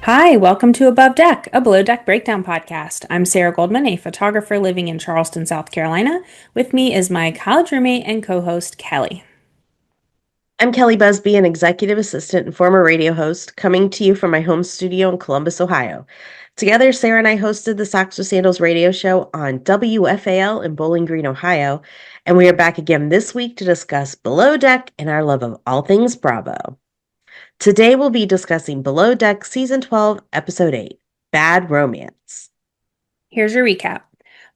Hi, welcome to Above Deck, a below deck breakdown podcast. I'm Sarah Goldman, a photographer living in Charleston, South Carolina. With me is my college roommate and co-host, Kelli. I'm Kelli Busby, an executive assistant and former radio host, coming to you from my home studio in Columbus, Ohio. Together, Sarah and I hosted the Socks with Sandals radio show on WFAL in Bowling Green, Ohio, and we are back again this week to discuss Below Deck and our love of all things Bravo. Today, we'll be discussing Below Deck Season 12, Episode 8, Bad Romance. Here's your recap.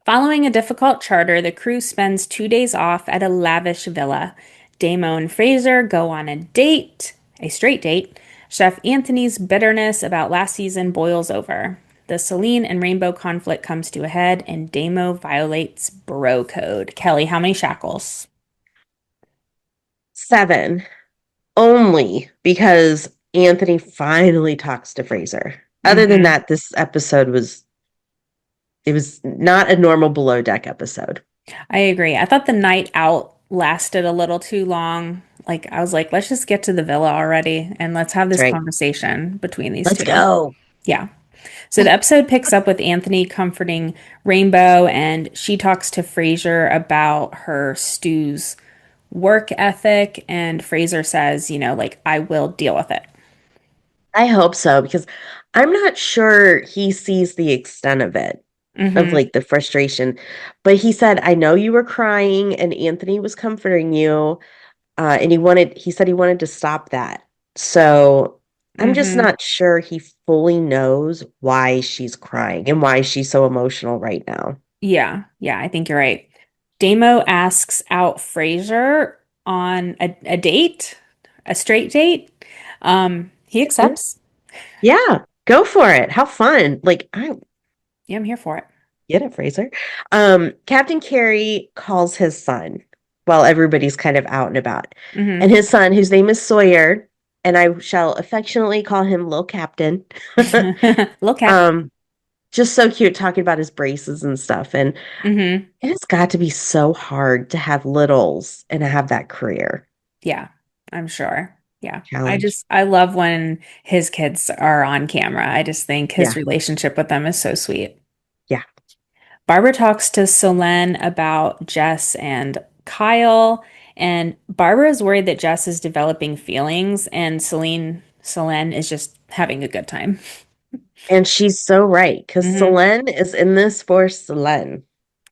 Following a difficult charter, the crew spends 2 days off at a lavish villa. Damo and Fraser go on a date, a straight date. Chef Anthony's bitterness about last season boils over. The Solène and Rainbeau conflict comes to a head, and Damo violates bro code. Kelli, how many shackles? 7, only because Anthony finally talks to Fraser. Other than Hmm. that, this episode was not a normal Below Deck episode. I agree. I thought the night out lasted a little too long. Like, I was like, let's just get to the villa already and let's have That's this right. conversation between these Let's two. go. Yeah. So the episode picks up with Anthony comforting Rainbeau, and she talks to Fraser about her stew's work ethic. And Fraser says, like, I will deal with it. I hope so because I'm not sure he sees the extent of it, of Hmm. like the frustration. But he said, I know you were crying and Anthony was comforting you. And he said he wanted to stop that. So I'm just Hmm. not sure he fully knows why she's crying and why she's so emotional right now. Yeah. Yeah, I think you're right. Damo asks out Fraser on a date, a straight date. He Mhm. accepts. Yeah, go for it. How fun. Like, I Yeah, I'm here for it. get it, Fraser. Captain Carey calls his son while everybody's kind of out and about. And Hmm. his son, whose name is Sawyer, and I shall affectionately call him Lil Captain. Look at. um, just so cute talking about his braces and stuff. And Hmm. it has got to be so hard to have littles and have that career Yeah, I'm sure. Yeah. challenge. I love when his kids are on camera. I just think his Yeah, relationship with them is so sweet. yeah. Barbara talks to Solène about Jess and Kyle, and Barbara is worried that Jess is developing feelings, and Solène is just having a good time. And she's so right because Hmm. Solène is in this for Solène.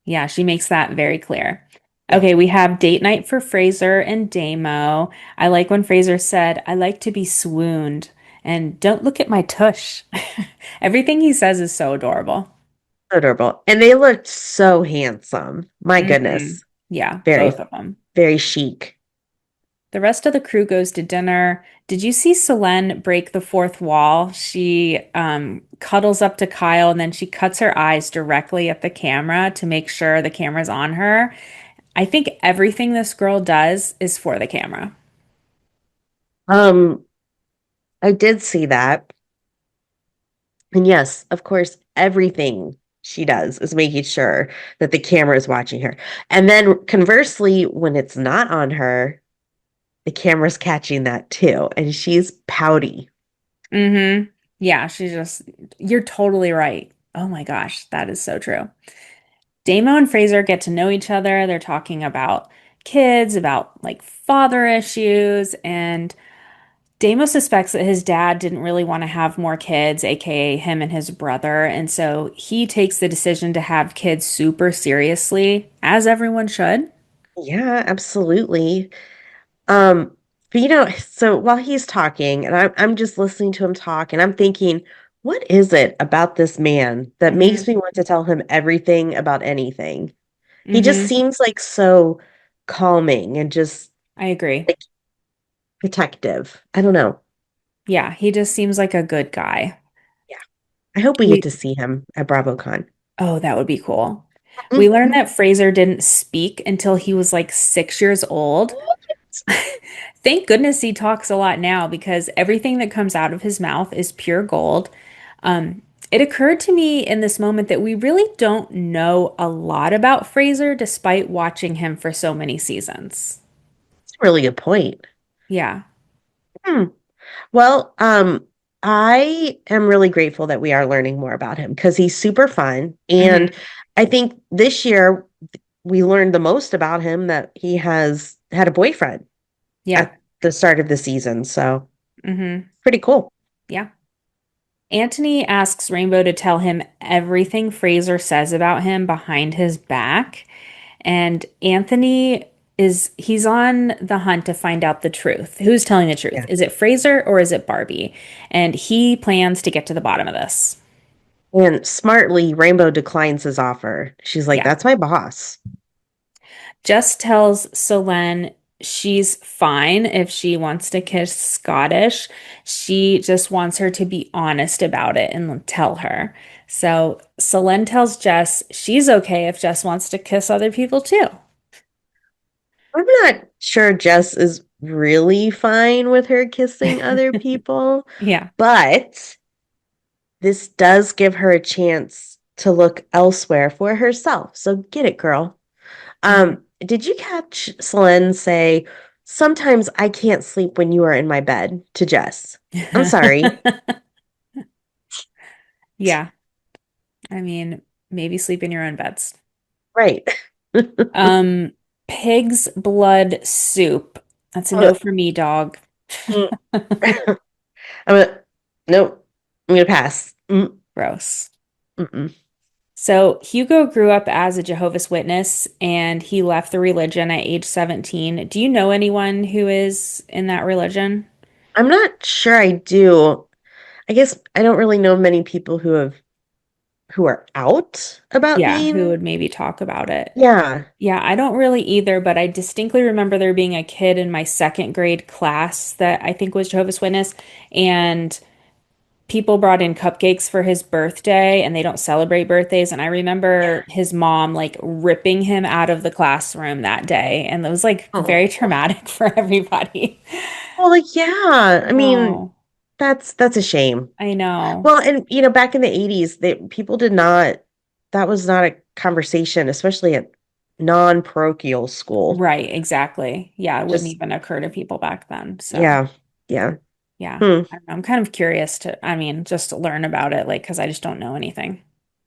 Yeah, she makes that very clear. Yeah. Okay, we have date night for Fraser and Damo. I like when Fraser said, I like to be swooned, and don't look at my tush. Everything he says is so adorable. Adorable. And they looked so handsome. My Hmm. goodness. Yeah, Very, both of them. very chic. The rest of the crew goes to dinner. Did you see Solène break the fourth wall? She cuddles up to Kyle and then she cuts her eyes directly at the camera to make sure the camera's on her. I think everything this girl does is for the camera. Um, I did see that. And yes, of course, everything she does is making sure that the camera is watching her. And then conversely, when it's not on her, the camera's catching that too. And she's pouty. Hmm. Yeah, you're totally right. Oh my gosh, that is so true. Damo and Fraser get to know each other. They're talking about kids, about like father issues, and Damo suspects that his dad didn't really want to have more kids, aka him and his brother, and so he takes the decision to have kids super seriously, as everyone should. Yeah, absolutely. Um, but so while he's talking, and I'm just listening to him talk, and I'm thinking, what is it about this man that Hmm. makes me want to tell him everything about anything? He just Hmm. seems like so calming and just I agree. like protective. I don't know. Yeah, he just seems like a good guy. Yeah. I hope we get We, to see him at BravoCon. oh, that would be cool. We learned Mhm. that Fraser didn't speak until he was like 6 years old. Thank goodness he talks a lot now because everything that comes out of his mouth is pure gold. Um, it occurred to me in this moment that we really don't know a lot about Fraser despite watching him for so many seasons. That's a really good point. Yeah. Hmm. Well, I am really grateful that we are learning more about him because he's super fun. And Hmm. I think this year we learned the most about him that he has had a boyfriend Yeah. at the start of the season. So Hmm. pretty cool. Yeah. Anthony asks Rainbow to tell him everything Fraser says about him behind his back. And Anthony he's on the hunt to find out the truth. Who's telling the truth? Yeah. Is it Fraser or is it Barbie? And he plans to get to the bottom of this. And smartly, Rainbow declines his offer. She's like, Yeah. that's my boss. Jess tells Solène she's fine if she wants to kiss Scottish. She just wants her to be honest about it and tell her. So Solène tells Jess she's okay if Jess wants to kiss other people too. I'm not sure Jess is really fine with her kissing other people, Yeah. but this does give her a chance to look elsewhere for herself. So get it, girl. Mhm. Did you catch Selene say, sometimes I can't sleep when you are in my bed to Jess? I'm sorry. Yeah. I mean, maybe sleep in your own beds. Right. Um, pig's blood soup. That's a no for me, dog. I'm gonna, nope. I'm gonna pass. Gross. Mm-mm. So Hugo grew up as a Jehovah's Witness and he left the religion at age 17. Do you know anyone who is in that religion? I'm not sure I do. I guess I don't really know many people who are out about Yeah, who being. would maybe talk about it? Yeah. Yeah, I don't really either, but I distinctly remember there being a kid in my second grade class that I think was Jehovah's Witness, and people brought in cupcakes for his birthday and they don't celebrate birthdays. And I remember his mom like ripping him out of the classroom that day. And it was like Oh. very traumatic for everybody. Well, like, yeah. I mean, Oh, that's a shame. I know. Well, and back in the 80s, people did not, that was not a conversation, especially at non-parochial school. Right, exactly. Yeah, it wouldn't Just, even occur to people back then. So, yeah, yeah. yeah, Hmm. I don't know. I'm kind of curious I mean, just to learn about it, like, because I just don't know anything.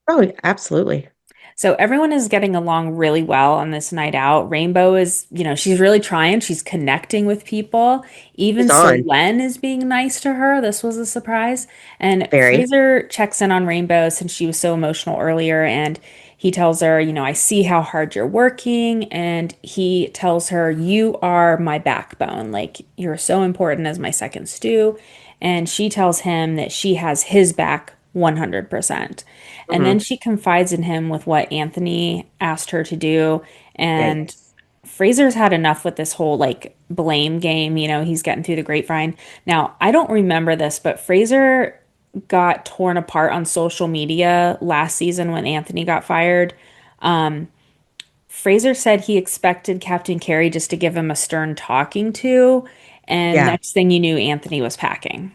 Oh, absolutely. So everyone is getting along really well on this night out. Rainbow is, she's really trying. She's connecting with people. Even He's on. Solène is being nice to her. This was a surprise. And Very. Fraser checks in on Rainbow since she was so emotional earlier. And he tells her, I see how hard you're working. And he tells her, you are my backbone. Like, you're so important as my second stew. And she tells him that she has his back 100%. And then Hmm. she confides in him with what Anthony asked her to do. And Yikes. Fraser's had enough with this whole like blame game. He's getting through the grapevine. Now, I don't remember this, but Fraser got torn apart on social media last season when Anthony got fired. Fraser said he expected Captain Carey just to give him a stern talking to. And Yeah. next thing you knew, Anthony was packing.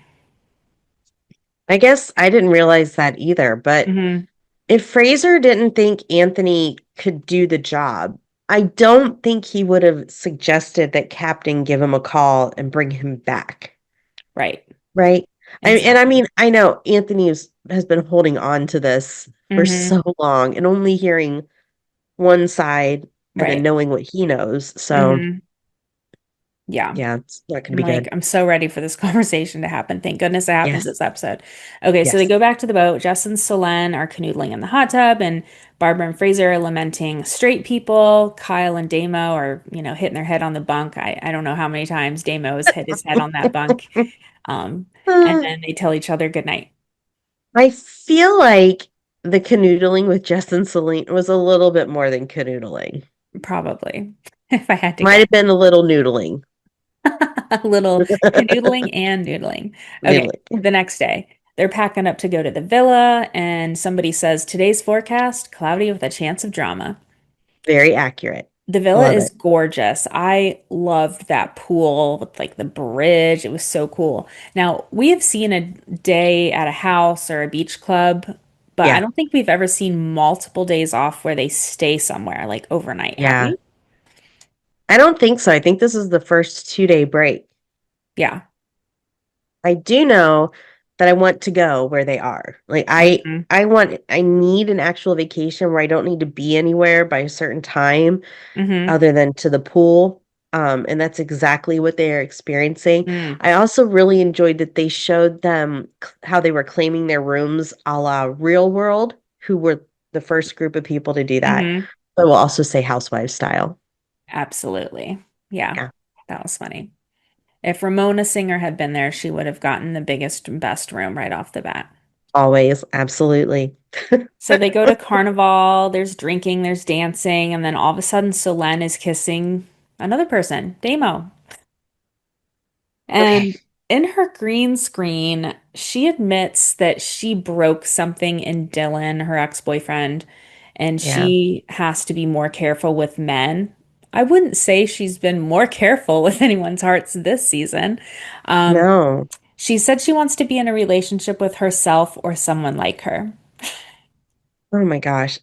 I guess I didn't realize that either, but Hmm. if Fraser didn't think Anthony could do the job, I don't think he would have suggested that Captain give him a call and bring him back. Right. Right. And I Exactly. mean, I know Anthony has been holding on to this for Hmm. so long and only hearing one side and then Right. knowing what he knows. So, Hmm. Yeah. yeah, it's not going to I'm be like, good. I'm so ready for this conversation to happen. Thank goodness it happened Yes. this episode. Okay, so they Yes. go back to the boat. Jess and Solène are canoodling in the hot tub, and Barbara and Fraser are lamenting straight people. Kyle and Damo are, hitting their head on the bunk. I don't know how many times Damo has hit his head on that bunk. And Uh, then they tell each other goodnight. I feel like the canoodling with Jess and Celine was a little bit more than canoodling. Probably, if I had to Might guess. have been a little noodling. A little canoodling and noodling. Okay, Noodling. the next day, they're packing up to go to the villa, and somebody says, today's forecast, cloudy with a chance of drama. Very accurate. The I villa love is it. gorgeous. I loved that pool with like the bridge. It was so cool. Now, we have seen a day at a house or a beach club, but I Yeah. don't think we've ever seen multiple days off where they stay somewhere like overnight. Have Yeah. we? I don't think so. I think this is the first 2-day break. Yeah. I do know that I want to go where they are. Like Hmm. I need an actual vacation where I don't need to be anywhere by a certain time Hmm. other than to the pool. And that's exactly what they are experiencing. Mm. I also really enjoyed that they showed them how they were claiming their rooms a la Real World, who were the first group of people to do that. Hmm. But we'll also say housewives style. Absolutely. Yeah, Yeah, that was funny. If Ramona Singer had been there, she would have gotten the biggest and best room right off the bat. always, absolutely. So they go to Carnival, there's drinking, there's dancing, and then all of a sudden Solène is kissing another person, Damo. Okay. And in her green screen, she admits that she broke something in Dylan, her ex-boyfriend, and Yeah. she has to be more careful with men. I wouldn't say she's been more careful with anyone's hearts this season. Um, No. she said she wants to be in a relationship with herself or someone like her. Oh my gosh.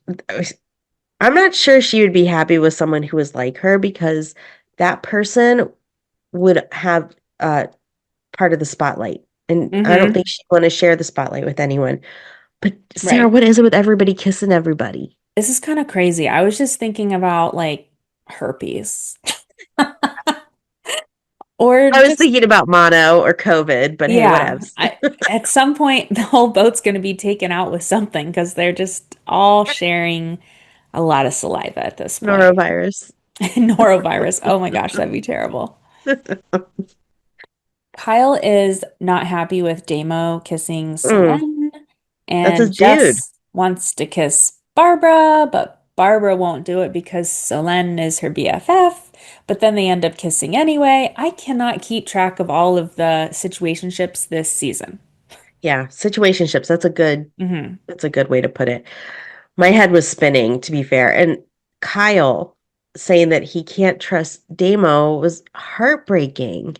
I'm not sure she would be happy with someone who was like her because that person would have part of the spotlight. And I don't Hmm. think she'd want to share the spotlight with anyone. But Sarah, Right. what is it with everybody kissing everybody? This is kind of crazy. I was just thinking about like herpes or I was just, thinking about mono or COVID, but hey, yeah, whatevs. at some point the whole boat's going to be taken out with something because they're just all sharing a lot of saliva at this point. Norovirus. Norovirus. Oh my gosh, that'd be terrible. Kyle is not happy with Damo kissing Mm, Solène, that's his and dude. Jess wants to kiss Barbara, but Barbara won't do it because Solène is her BFF. But then they end up kissing anyway. I cannot keep track of all of the situationships this season. Yeah, situationships. Hmm. That's a good way to put it. My head was spinning, to be fair. And Kyle saying that he can't trust Damo was heartbreaking.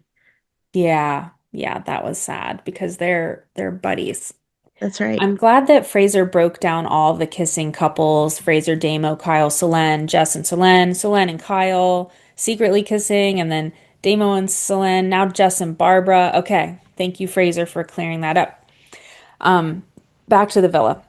Yeah, yeah, that was sad because they're buddies. That's right. I'm glad that Fraser broke down all the kissing couples, Fraser, Damo, Kyle, Solène, Jess and Solène, Solène and Kyle secretly kissing, and then Damo and Solène, now Jess and Barbara. Okay, thank you, Fraser, for clearing that up. Back to the villa.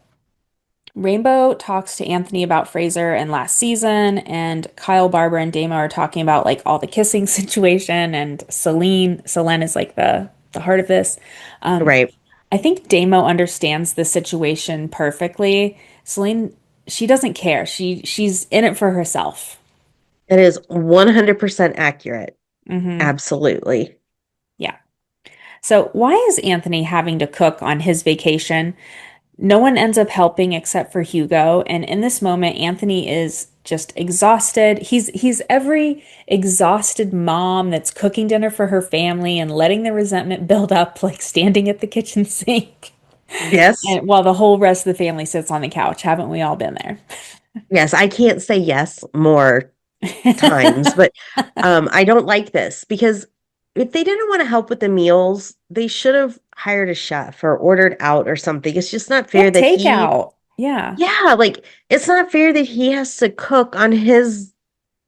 Rainbow talks to Anthony about Fraser and last season, and Kyle, Barbara, and Damo are talking about like all the kissing situation, and Solène is like the heart of this. Um, Right. I think Damo understands the situation perfectly. Celine, she doesn't care. She's in it for herself. It is 100% accurate. Hmm. Absolutely. Yeah. So why is Anthony having to cook on his vacation? No one ends up helping except for Hugo, and in this moment, Anthony is just exhausted. He's every exhausted mom that's cooking dinner for her family and letting the resentment build up, like standing at the kitchen sink. Yes. And while the whole rest of the family sits on the couch, haven't we all been there? Yes, I can't say yes more times, but I don't like this because if they didn't want to help with the meals, they should have hired a chef or ordered out or something. It's just not fair Get that he, takeout. Yeah. yeah, like it's not fair that he has to cook on his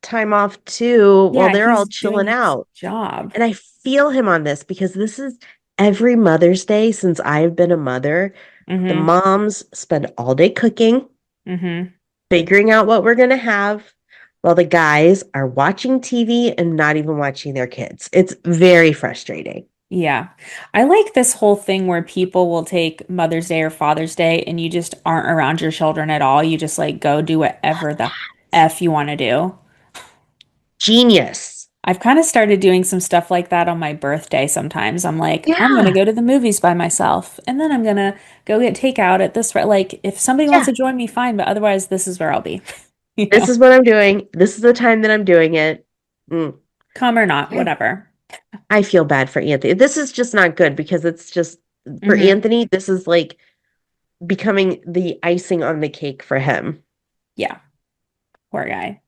time off too while Yeah, they're all he's doing chilling his out. job. And I feel him on this because this is every Mother's Day since I've been a mother. The Mm-hmm. moms spend all day cooking, Mm-hmm. figuring out what we're going to have, while the guys are watching TV and not even watching their kids. It's very frustrating. Yeah. I like this whole thing where people will take Mother's Day or Father's Day and you just aren't around your children at all. You just like go do whatever the F you want to do. Genius. I've kind of started doing some stuff like that on my birthday sometimes. I'm like, I'm gonna Yeah. go to the movies by myself, and then I'm gonna go get takeout at this, like, if somebody wants Yeah. to join me, fine, but otherwise, this is where I'll be. You This know, is what I'm doing. This is the time that I'm doing it. Mm. come or not, Yeah. whatever. I feel bad for Anthony. This is just not good because it's just for Hmm. Anthony, this is like becoming the icing on the cake for him. Yeah, poor guy.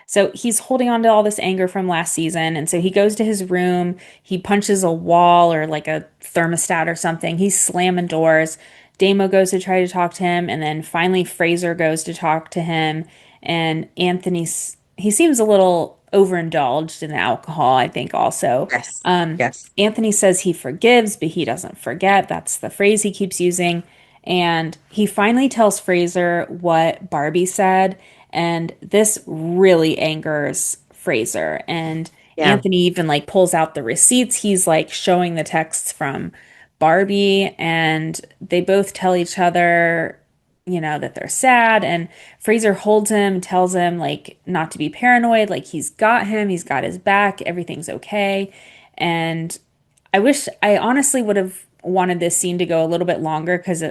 So he's holding on to all this anger from last season. And so he goes to his room, he punches a wall or like a thermostat or something. He's slamming doors. Damo goes to try to talk to him. And then finally, Fraser goes to talk to him. And he seems a little overindulged in the alcohol, I think also. Yes. Um, Yes. Anthony says he forgives, but he doesn't forget. That's the phrase he keeps using. And he finally tells Fraser what Barbie said, and this really angers Fraser. And Yeah. Anthony even like pulls out the receipts. He's like showing the texts from Barbie, and they both tell each other, that they're sad. And Fraser holds him, tells him like not to be paranoid, like he's got him, he's got his back, everything's okay. And I honestly would have wanted this scene to go a little bit longer because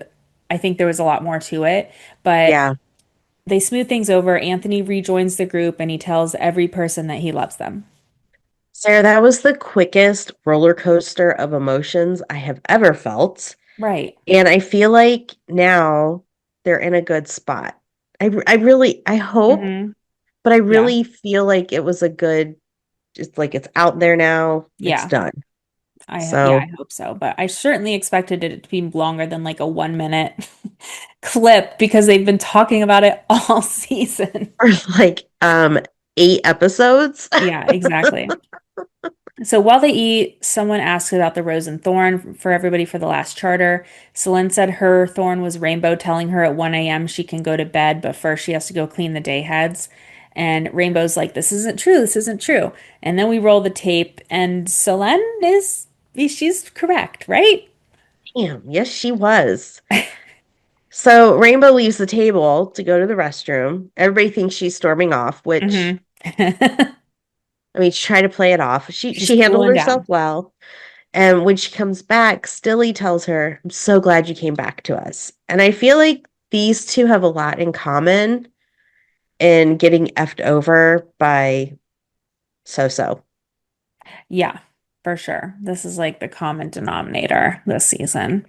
I think there was a lot more to it, but Yeah. they smooth things over. Anthony rejoins the group and he tells every person that he loves them. Sarah, that was the quickest roller coaster of emotions I have ever felt. Right. And I feel like now they're in a good spot. I really, I hope, Hmm. but I Yeah. really feel like it was a good, just like it's out there now, it's Yeah. done. Yeah, So, I hope so. But I certainly expected it to be longer than like a 1 minute clip because they've been talking about it all season. or like 8 episodes. Yeah, exactly. So while they eat, someone asks about the rose and thorn for everybody for the last charter. Solène said her thorn was Rainbow telling her at 1 a.m. she can go to bed, but first she has to go clean the day heads. And Rainbow's like, this isn't true, this isn't true. And then we roll the tape, and she's correct, right? Damn, yes, she was. So Rainbow leaves the table to go to the restroom. Everybody thinks she's storming off, which Hmm. I mean, she tried to play it off. She She's she handled cooling herself down. well. And when she comes back, Stilly tells her, I'm so glad you came back to us. And I feel like these two have a lot in common in getting effed over by So. Yeah, for sure. This is like the common denominator this season.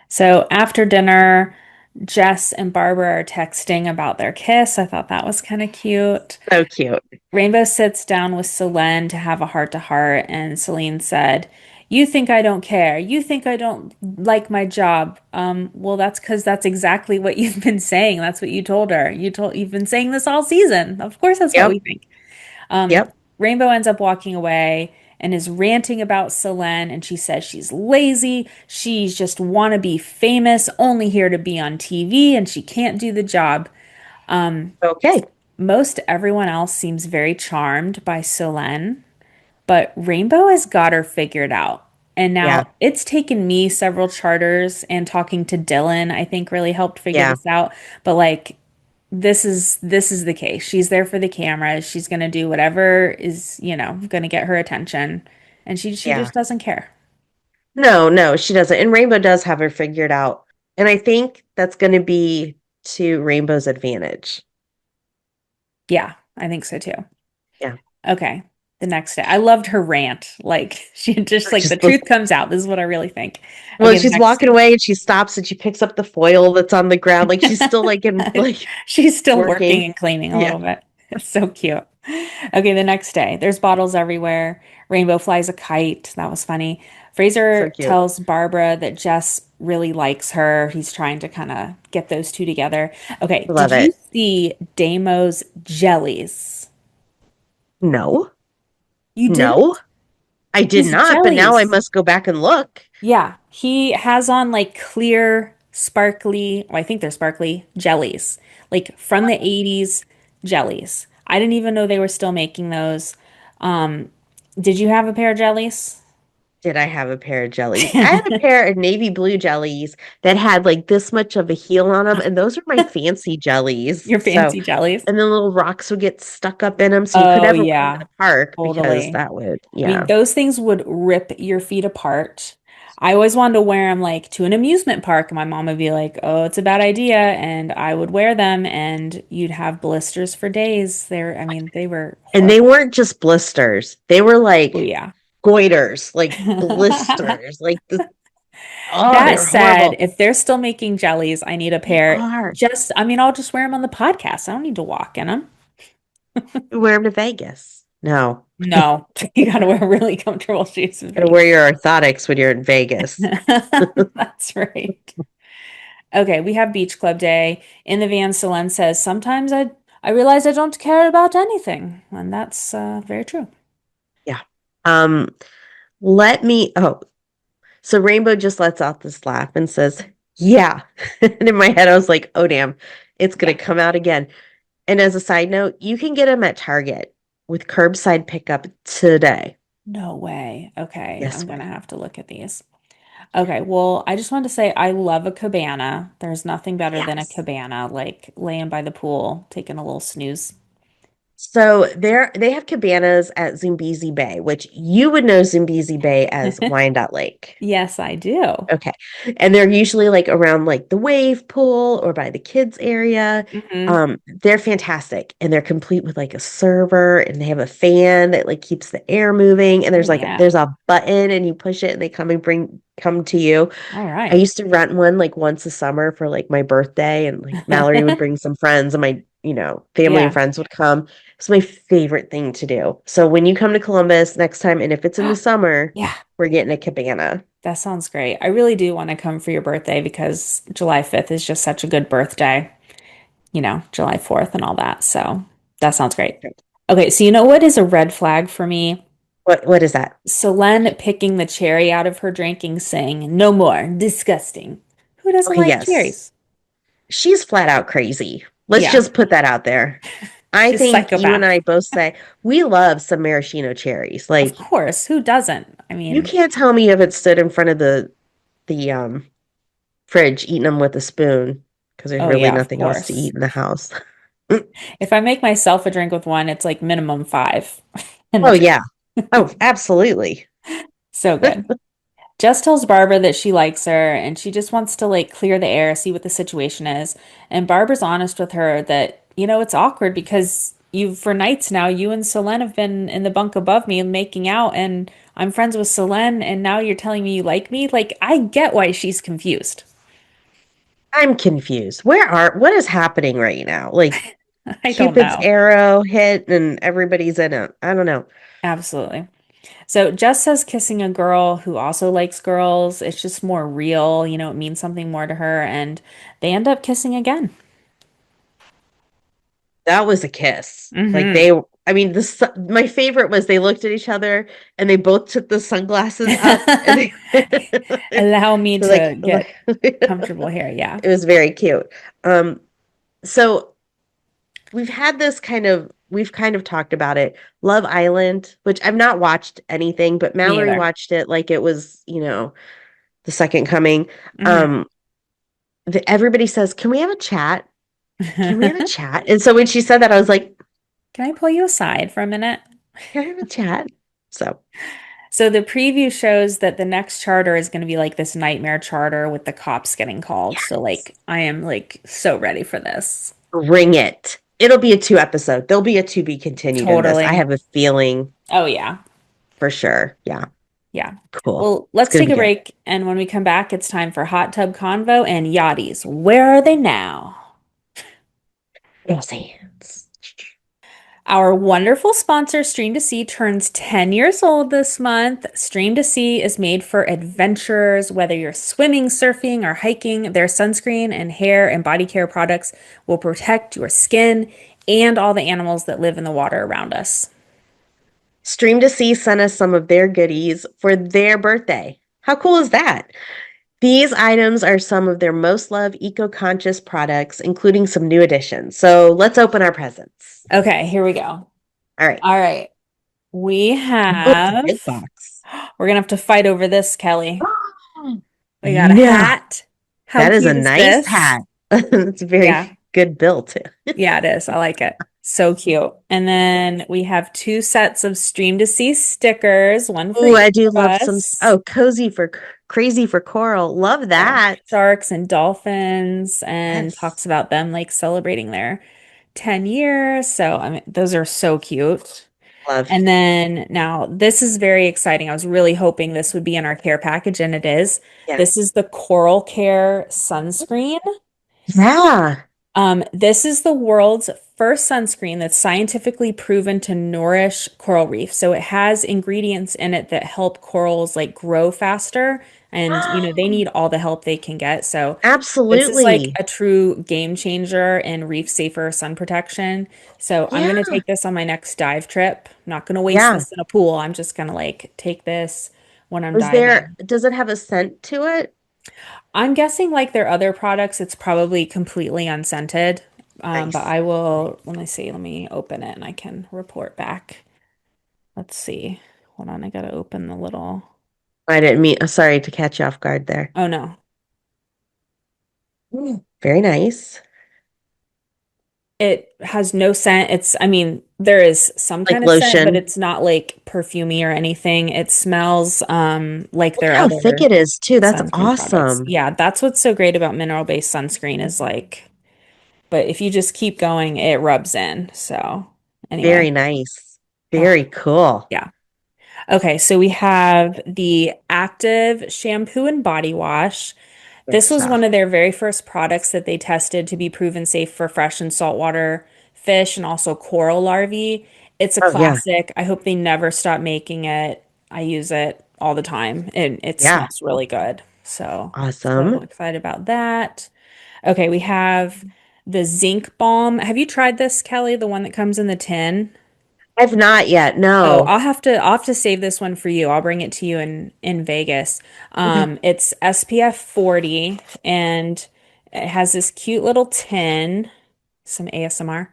So after dinner, Jess and Barbara are texting about their kiss. I thought that was kind of cute. So cute. Rainbow sits down with Solène to have a heart to heart, and Celine said, "You think I don't care. You think I don't like my job. Well, that's because that's exactly what you've been saying. That's what you told her. You've been saying this all season. Of course, that's what we Yep. think." Yep. Rainbow ends up walking away and is ranting about Solène, and she says she's lazy. She's just want to be famous, only here to be on TV, and she can't do the job. Okay. Most everyone else seems very charmed by Solène, but Rainbow has got her figured out. And now Yeah. it's taken me several charters and talking to Dylan, I think really helped figure Yeah. this out. But like this is the case. She's there for the cameras. She's gonna do whatever is, gonna get her attention. And she Yeah. just doesn't care. No, no, she doesn't. And Rainbow does have her figured out. And I think that's going to be to Rainbow's advantage. Yeah, I think so too. Yeah. Okay. The next day. I loved her rant. Like she just like the Just the truth comes out. This is what I really think. Well, Okay, the she's next walking day. away and she stops and she picks up the foil that's on the ground. Like she's still like in like She's still working working. and cleaning a Yeah. little bit. It's so cute. Okay, the next day, there's bottles everywhere. Rainbow flies a kite. That was funny. So Fraser cute. tells Barbara that Jess really likes her. He's trying to kind of get those two together. Okay, did Love you it. see Damo's jellies? No. You No. didn't? I did His not, but now I jellies. must go back and look. Yeah, he has on like clear, sparkly, well, I think they're sparkly jellies, like from the 80s jellies. I didn't even know they were still making those. Um, did you have a pair of jellies? Did I have a pair of jellies? I had a pair of navy blue jellies that had like this much of a heel on them, and those are my fancy jellies. Your So, fancy jellies? and then little rocks would get stuck up in them, so you could Oh, never wear them in yeah, the park because totally. that would, I mean, yeah. those things would rip your feet apart. I always wanted to wear them like to an amusement park, and my mom would be like, "Oh, it's a bad idea," and I would wear them, and you'd have blisters for days. I mean, they were And they horrible. weren't just blisters; they were Oh like yeah. goiters, like blisters, like the. Oh, they That were said, horrible. if they're still making jellies, I need a They pair. are. I mean, I'll just wear them on the podcast. I don't need to walk in them. You wear them to Vegas. No, No, you gotta wear really comfortable shoes in gotta Vegas. wear your orthotics when you're in Vegas. That's right. Okay, we have beach club day. In the van, Selene says, sometimes I I realize I don't care about anything, and that's very true. Yeah. Um, let me, oh, so Rainbow just lets out this laugh and says, yeah. And in my head, I was like, oh, damn, it's going Yeah. to come out again. And as a side note, you can get them at Target with curbside pickup today. No way. Okay, Yes, I'm gonna way. have to look at these. Okay, well, I just wanted to say I love a cabana. There's nothing better than a Yes. cabana, like laying by the pool, taking a little snooze. So they have cabanas at Zambezi Bay, which you would know Zambezi Bay as Wyandotte Lake. Yes, I do. Okay. And they're usually like around like the wave pool or by the kids area. Hmm. They're fantastic and they're complete with like a server and they have a fan that like keeps the air moving and Oh there's like yeah. there's a button and you push it and they come to you. All I right. used to rent one like once a summer for like my birthday and like Mallory would bring some friends and my, family and Yeah. friends would come. It's my favorite thing to do. So when you come to Columbus next time and if it's in the summer, Yeah, we're getting a cabana. that sounds great. I really do want to come for your birthday because July 5th is just such a good birthday, July 4th and all that. So that sounds great. Okay, so you know what is a red flag for me? What is that? Solène picking the cherry out of her drinking, saying, "No more. Disgusting." Who doesn't Okay, like yes. cherries? She's flat out crazy. Let's Yeah, just put that out there. I she's think you and psychopath. I both say we love some maraschino cherries. Of Like course, who doesn't? I you mean, can't tell me you haven't stood in front of the fridge eating them with a spoon because there's oh really yeah, of nothing else to course. eat in the house. If I make myself a drink with one, it's like minimum five in the Oh yeah. drink. Oh, absolutely. So good. Jess tells Barbara that she likes her and she just wants to like clear the air, see what the situation is. And Barbara's honest with her that, it's awkward because for nights now, you and Solène have been in the bunk above me making out, and I'm friends with Solène, and now you're telling me you like me? Like, I get why she's confused. I'm confused. What is happening right now? Like I don't Cupid's know. arrow hit and everybody's in it. I don't know. Absolutely. So Jess says kissing a girl who also likes girls, it's just more real, it means something more to her, and they end up kissing again. That was a kiss. Like Hmm. I mean, my favorite was they looked at each other and they both took the sunglasses up and they Allow me so to like get comfortable it here. Yeah. was very cute. Um, so we've kind of talked about it. Love Island, which I've not watched anything, but Me Mallory either. watched it like it was, the second coming. Hmm. Um, everybody says, "Can we have a chat? Can we have a chat?" And so when she said that, I was like, Can I pull you aside for a minute? "Can I have a chat?" So So the preview shows that the next charter is going to be like this nightmare charter with the cops getting called. So yes, like I am like so ready for this. bring it. It'll be a two episode. There'll be a to be continued in this. I Totally. have a feeling Oh yeah. for sure. Yeah, Yeah. cool. Well, It's let's gonna take be a good. break, and when we come back, it's time for Hot Tub Convo and Yachties. Where are they now? Rosie. Our wonderful sponsor, Stream to Sea, turns 10 years old this month. Stream to Sea is made for adventurers, whether you're swimming, surfing, or hiking. Their sunscreen and hair and body care products will protect your skin and all the animals that live in the water around us. Stream to See sent us some of their goodies for their birthday. How cool is that? These items are some of their most loved eco-conscious products, including some new additions. So let's open our presents. Okay, here we go. All right. All right. We Oh, it's a have, big box. we're gonna have to fight over this, Kelly. We got a No, hat. How that is a cute is nice this? hat. It's very Yeah. good built. Yeah, it is. I like it. So cute. And then we have two sets of Stream to See stickers, one for Oh, each I do of love some. us. Oh, crazy for coral. Love Yeah. that. Sharks and dolphins, and Yes, talks about them like celebrating their 10 years. So, I mean, those are so cute. love. And then now this is very exciting. I was really hoping this would be in our care package, and it is. Yeah, This is the Coral Care sunscreen. yeah. This is the world's first sunscreen that's scientifically proven to nourish coral reef. So it has ingredients in it that help corals like grow faster and they need all the help they can get. So this is like Absolutely. a true game changer in reef safer sun protection. So I'm going to Yeah. take this on my next dive trip. I'm not going to waste Yeah. this in a pool. I'm just going to like take this when I'm Is diving. does it have a scent to it? I'm guessing like their other products, it's probably completely unscented. But Nice. I will, let me see, let me open it and I can report back. Let's see. Hold on, I gotta open the little. I didn't mean, sorry to catch you off guard there. Oh no. Very nice. It has no scent. I mean, there is some Like kind of scent, but lotion. it's not like perfumey or anything. It smells like Look their how thick other it is too. That's sunscreen products. awesome. Yeah, that's what's so great about mineral-based sunscreen is like, but if you just keep going, it rubs in. So anyway, Very nice. oh Very cool. yeah. Okay, so we have the Active shampoo and body wash. Good This was stuff. one of their very first products that they tested to be proven safe for fresh and saltwater fish and also coral larvae. It's a Oh yeah. classic. I hope they never stop making it. I use it all the time and it Yeah. smells really good. So Awesome. excited about that. Okay, we have the zinc balm. Have you tried this, Kelly? The one that comes in the tin? I've not yet. Oh, No. I'll have to save this one for you. I'll bring it to you in Vegas. Okay. It's SPF 40 and it has this cute little tin, some ASMR.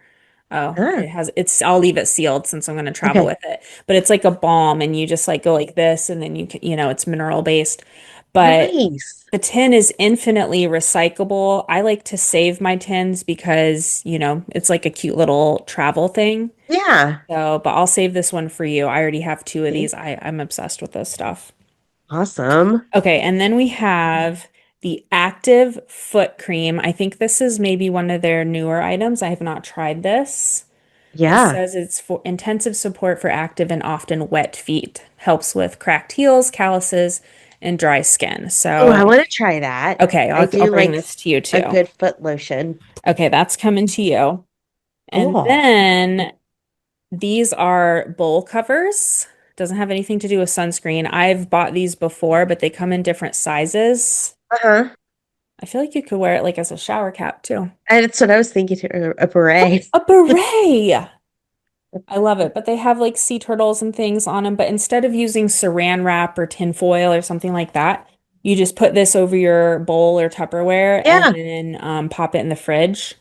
Oh, Ah, I'll leave it sealed since I'm going to travel okay. with it. But it's like a balm and you just like go like this and then it's mineral based. But Nice. the tin is infinitely recyclable. I like to save my tins because, it's like a cute little travel thing. Yeah. So, but I'll save this one for you. I already have two of Okay. these. I'm obsessed with this stuff. Awesome. Okay, and then we have the Active Foot Cream. I think this is maybe one of their newer items. I have not tried this. This Yeah. says it's for intensive support for active and often wet feet. Helps with cracked heels, calluses, and dry skin. Oh, I So, want to try that. okay, I I'll do bring like this to you a too. good foot lotion. Okay, that's coming to you. And Cool. then these are bowl covers. Doesn't have anything to do with sunscreen. I've bought these before, but they come in different sizes. Uh-huh. I feel like you could wear it like as a shower cap too. And that's what I was thinking too, a Oh, beret. a beret. I love it. But they have like sea turtles and things on them. But instead of using saran wrap or tin foil or something like that, you just put this over your bowl or Tupperware and Yeah. then pop it in the fridge.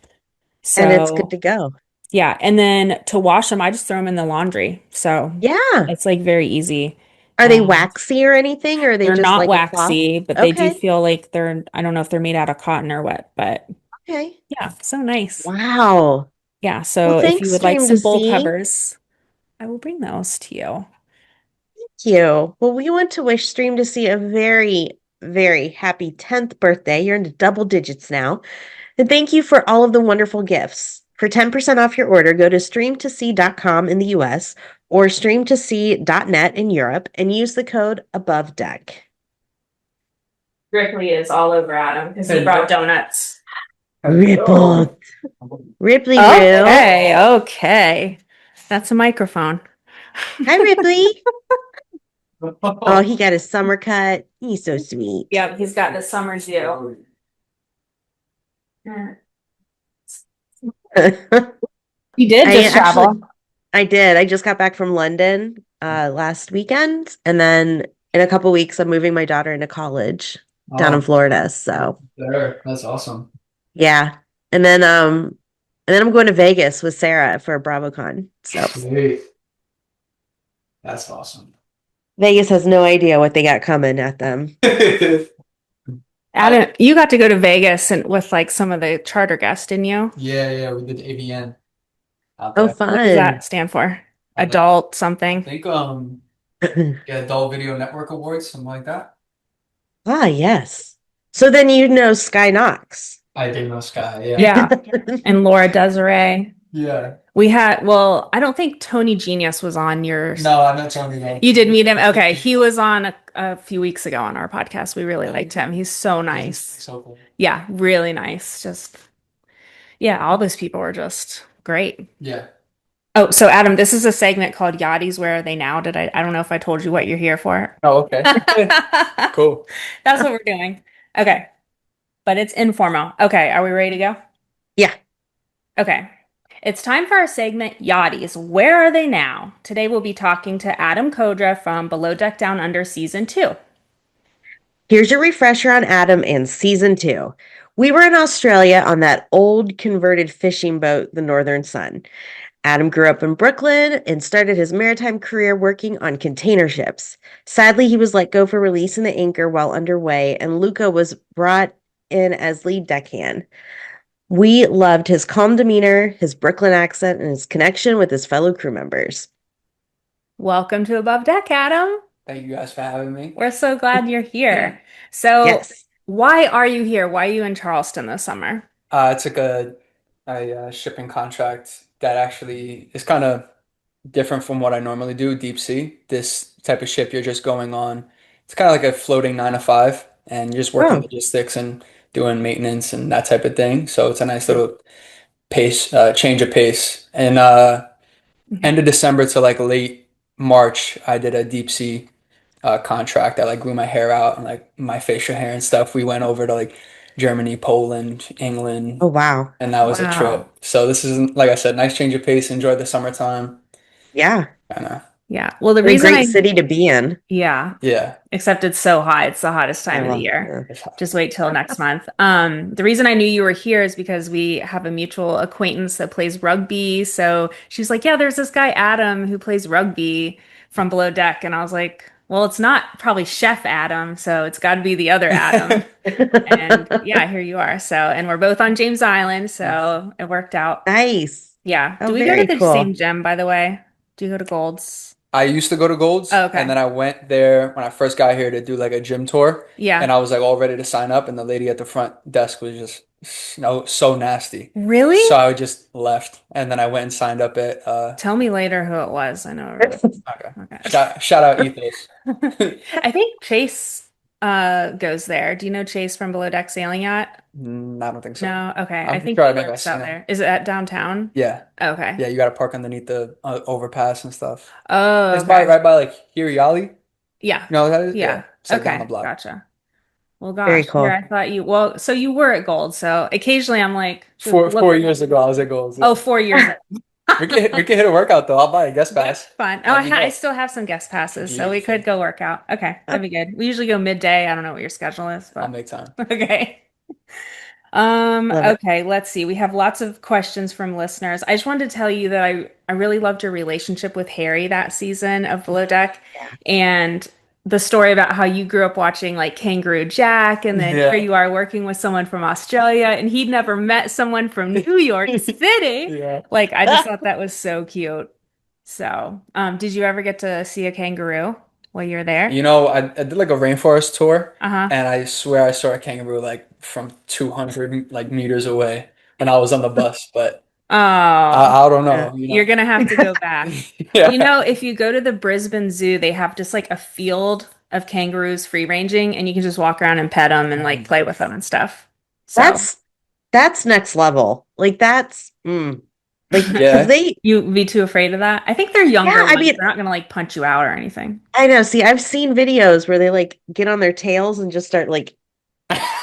And it's good So to go. yeah, and then to wash them, I just throw them in the laundry. So Yeah. it's like very easy. Are they And waxy or anything, or are they they're just not like a cloth? waxy, but they do Okay. feel like I don't know if they're made out of cotton or what, but Okay. yeah, so nice. Wow. Yeah, Well, so if you thanks, would like Stream to some bowl See. covers, I will bring those to you. Thank you. Well, we want to wish Stream to See a very, very happy 10th birthday. You're into double digits now. And thank you for all of the wonderful gifts. For 10% off your order, go to streamtosee.com in the US or streamtosee.net in Europe and use the code above deck. Ripley is all over Adam because he brought donuts. Ripple. Ripley Roo. Okay, okay. That's a microphone. Hi, Ripley. Oh, he got a summer cut. He's so sweet. Yep, he's got the summer zoo. I You did just actually travel. I did. I just got back from London last weekend, and then in a couple weeks I'm moving my daughter into college down in Oh, Florida. So there. That's awesome. yeah. And then I'm going to Vegas with Sarah for BravoCon. So Sweet. That's awesome. Vegas has no idea what they got coming at them. Adam, you got to go to Vegas and with like some of the charter guests, didn't you? Yeah, we did AVN out Oh, there. What does fun. that stand for? I Adult think, something. yeah, Adult Video Network Awards, something like that. Ah, yes. So then you know Sky Knox. I did know Sky, yeah. Yeah. And Laura Desiree. Yeah. Well, I don't think Tony Genius was on yours. No, I met Tony though. You did meet him? Okay. He was on a few weeks ago on our podcast. We really liked him. He's so nice. So cool. Yeah, really nice. Just, yeah, all those people were just great. Yeah. Oh, so Adam, this is a segment called Yachties. Where are they now? I don't know if I told you what you're here for. Oh, okay. Cool. That's what we're doing. Okay, but it's informal. Okay, are we ready to go? Yeah. Okay. It's time for our segment Yachties. Where are they now? Today we'll be talking to Adam Kodra from Below Deck Down Under Season 2. Here's your refresher on Adam and season 2. We were in Australia on that old converted fishing boat, the Northern Sun. Adam grew up in Brooklyn and started his maritime career working on container ships. Sadly, he was let go for releasing the anchor while underway, and Luca was brought in as lead deckhand. We loved his calm demeanor, his Brooklyn accent, and his connection with his fellow crew members. Welcome to Above Deck, Adam. Thank you guys for having me. We're so glad you're here. So, Yes. why are you here? Why are you in Charleston this summer? I took a shipping contract that actually is kind of different from what I normally do, deep sea. This type of ship you're just going on. It's kind of like a floating 9 to 5, and you're just working Oh, logistics and doing maintenance and that type of thing. So it's a nice little pace, change of pace. And end of December to like late March, I did a deep sea contract. I like grew my hair out and like my facial hair and stuff. We went over to like Germany, Poland, England, oh, wow. and that was a Wow. trip. So this is, like I said, nice change of pace. Enjoyed the summertime. Yeah. Kind of, Yeah. Well, the And a reason great city to be in. yeah, yeah. except it's so hot. It's the hottest I time of the love year. yeah. It's hot. Just wait till next month. The reason I knew you were here is because we have a mutual acquaintance that plays rugby. So she's like, yeah, there's this guy, Adam, who plays rugby from Below Deck. And I was like, well, it's not probably Chef Adam, so it's got to be the other Adam. And yeah, here you are. So, and we're both on James Island, so it worked out. Nice. Yeah. Oh, Do we go to very the same cool. gym, by the way? Do you go to Gold's? I used to go to Oh, Gold's, and okay. then I went there when I first got here to do like a gym tour, and Yeah. I was like all ready to sign up, and the lady at the front desk was just so nasty. Really? So I just left, and then I went and signed up at Tell me later who it was. I know it really. okay. Okay. Shout out Ethos. I think Chase goes there. Do you know Chase from Below Deck Sailing Yacht? I don't think so. No? Okay. I I'm think sure he I think I've works seen out him. there. Is it at downtown? Yeah, Okay. yeah. You got to park underneath the overpass and stuff. Oh, It's by okay. right by like Hiriali. You Yeah. know what that is? Yeah, Yeah. it's like down the Okay. block. Gotcha. Well, Very gosh, here cool. I thought you, well, so you were at Gold. So occasionally I'm like, just Four look. 4 years ago, I was at Gold's. Oh, Yeah, 4 years. we can hit a workout though. I'll buy a guest That's pass. fun. Oh, That'd be I dope. still have some guest passes, so we could Beautiful. go work out. Okay, that'd be good. We usually go midday. I don't know what your schedule is, I'll but make time. okay. Love it. Okay, let's see. We have lots of questions from listeners. I just wanted to tell you that I really loved your relationship with Harry that season of Below Deck Yeah. and the story about how you grew up watching like Kangaroo Jack and then here Yeah. you are working with someone from Australia and he'd never met someone from New York City. Yeah. Like I just thought that was so cute. So, did you ever get to see a kangaroo while you were there? I did like a rainforest tour, Uh-huh. and I swear I saw a kangaroo like from 200 like meters away when I was on the bus, but Oh. I don't Yeah. know, You're gonna have to go back. Yeah. If you go to the Brisbane Zoo, they have just like a field of kangaroos free ranging, and you can just walk around and pet them and like play with them and stuff. So That's that's next level. Like that's like because Yeah. they you be too afraid of that? I think they're yeah, younger I ones. mean They're not gonna like punch you out or anything. I know. See, I've seen videos where they like get on their tails and just start like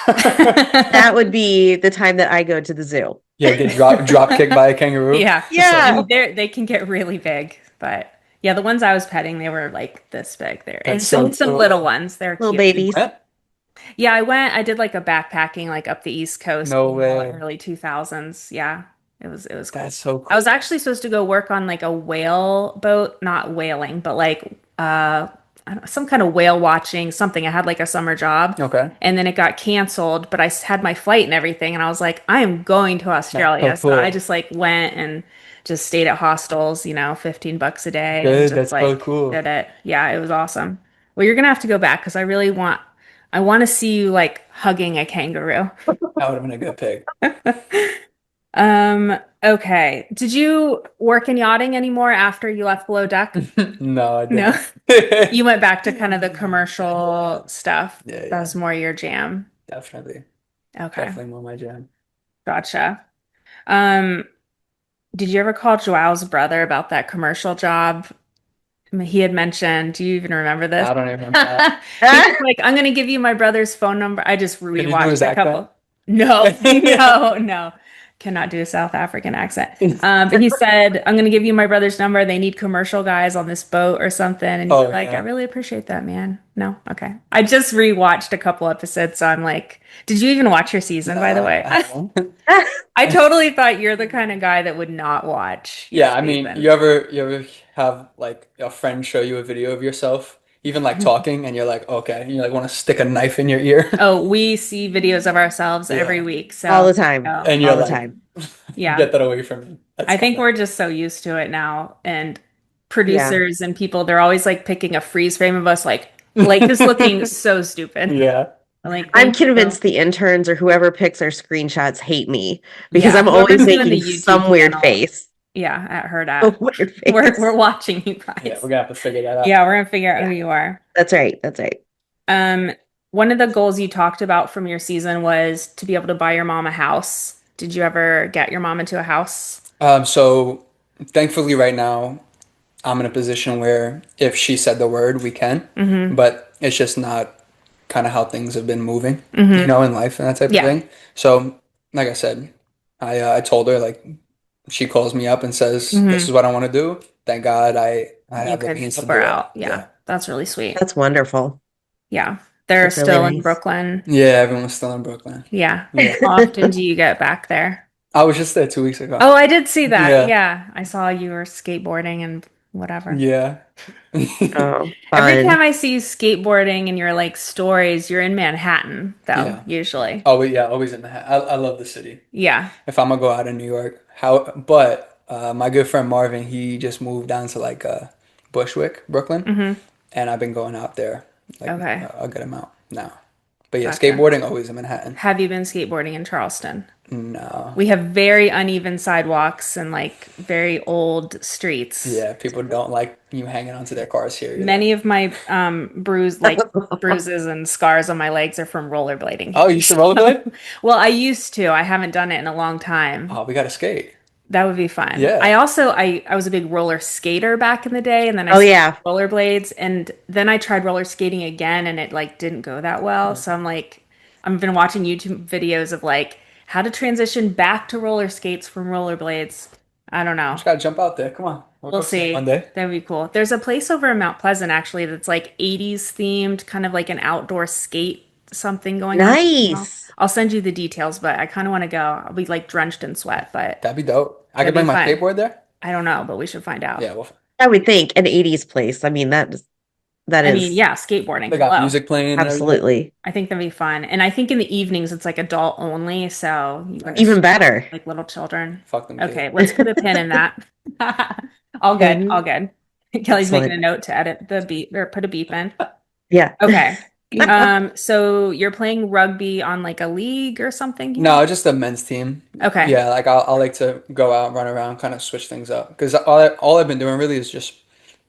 that would be the time that I go to the zoo. Yeah, get drop kicked by a kangaroo. Yeah. Just I Yeah. mean, they can get really big, but yeah, the ones I was petting, they were like this big there. And that's so some cool. little ones, they're Little cute. You babies. went? Yeah, I did like a backpacking like up the East Coast No in the way. early 2000s. Yeah. It was cool. That's so I cool. was actually supposed to go work on like a whale boat, not whaling, but like I don't know, some kind of whale watching something. I had like a summer job Okay. and then it got canceled, but had my flight and everything and I was like, I am going to That's so Australia. So I cool. just like went and just stayed at hostels, 15 bucks a day and Good. just That's so like cool. did it. Yeah, it was awesome. Well, you're gonna have to go back because I want to see you like hugging a kangaroo. That would have been a good pick. Okay. Did you work in yachting anymore after you left Below Deck? No, I No. didn't. You went back to kind of the commercial stuff. Yeah, That yeah. was more your jam. Definitely. Okay. Definitely more my jam. Gotcha. Um, Did you ever call Joao's brother about that commercial job? I mean, he had mentioned, do you even remember this? I don't even remember that. He was like, I'm gonna give you my brother's phone number. I just Can you do his rewatched a accent? couple. No, no, no. Cannot do a South African accent. But he said, I'm gonna give you my brother's number. They need commercial guys on this boat or something. And you were Oh like, I yeah. really appreciate that, man. No, okay. I just rewatched a couple episodes, so I'm like, did you even watch your season, by the Nah, way? I haven't. I totally thought you're the kind of guy that would not watch your Yeah, I mean, season. you ever have like a friend show you a video of yourself, even like talking, and you're like, okay, and you like want to stick a knife in your ear? Oh, we see videos of ourselves every Yeah. week. All So, the time. oh, And you're All the like, time. yeah. get that away from me. That's I think kind of we're just so used to it now. And Yeah. producers and people, they're always like picking a freeze frame of us, like just looking so stupid. yeah. I'm like, I'm thank you. convinced the interns or whoever picks our screenshots hate me because Yeah, I'm always whoever's doing the making YouTube some weird channel. face. Yeah, at her A that. weird We're face. watching you Yeah, guys. we're gonna have to figure that out. Yeah, we're gonna figure out who Yeah, you are. that's right. That's right. Um, one of the goals you talked about from your season was to be able to buy your mom a house. Did you ever get your mom into a house? So thankfully right now I'm in a position where if she said the word, we can, Mm-hmm. but it's just not kind of how things have been moving, Mm-hmm. in life and that type of Yeah. thing. So, like I said, I told her like she calls me up and says, "This Mm-hmm. is what I want to do." Thank God I You have the could means to help her do it. out. Yeah, Yeah. that's really sweet. That's wonderful. Yeah. They're That's really still in nice. Brooklyn. Yeah, everyone's still in Brooklyn. Yeah. Yeah. How often do you get back there? I was just there 2 weeks ago. Oh, I did see that. Yeah. Yeah. I saw you were skateboarding and whatever. Yeah. Oh, Every fun. time I see you skateboarding in your like stories, you're in Manhattan, though, Yeah. usually. Always in the hat. I love the city. Yeah. If I'm gonna go out in New York. But my good friend Marvin, he just moved down to like Bushwick, Brooklyn, Hmm. and I've been going out there like Okay. a good amount now. But yeah, Gotcha. skateboarding always in Manhattan. Have you been skateboarding in Charleston? No. We have very uneven sidewalks and like very old streets. Yeah, people don't like you hanging onto their cars here either. Many of my bruises and scars on my legs are from rollerblading Oh, here. you used to rollerblade? Well, I used to. I haven't done it in a long time. Oh, we gotta skate. That would be fun. I Yeah. also I was a big roller skater back in the day, and then I Oh, switched yeah. to rollerblades, and then I tried roller skating again, and it like didn't go that well. So I'm like, I've been watching YouTube videos of like how to transition back to roller skates from rollerblades. I don't You know. just gotta jump out there. Come on. We'll We'll go skate one see. day. That'd be cool. There's a place over in Mount Pleasant actually that's like 80s themed, kind of like an outdoor skate something going on. Nice. I'll send you the details, but I kind of want to go. I'll be like drenched in sweat, but That'd be dope. I that'd could be bring my fun. skateboard there. I don't know, but we should find out. Yeah, well, I would think an 80s place. I mean, that I mean, is yeah, skateboarding. they got Hello. music playing and everything. absolutely I think that'd be fun. And I think in the evenings it's like adult only, so you can Nice. even better. like little children. Fuck them kids. Okay, let's put a pin in that. All good, all good. Kelly's making a Excellent. note to edit the beep or put a beep in. Yeah. Okay. So you're playing rugby on like a league or something here? No, just the men's team. Okay. Yeah, like I'll like to go out, run around, kind of switch things up. Because all I've been doing really is just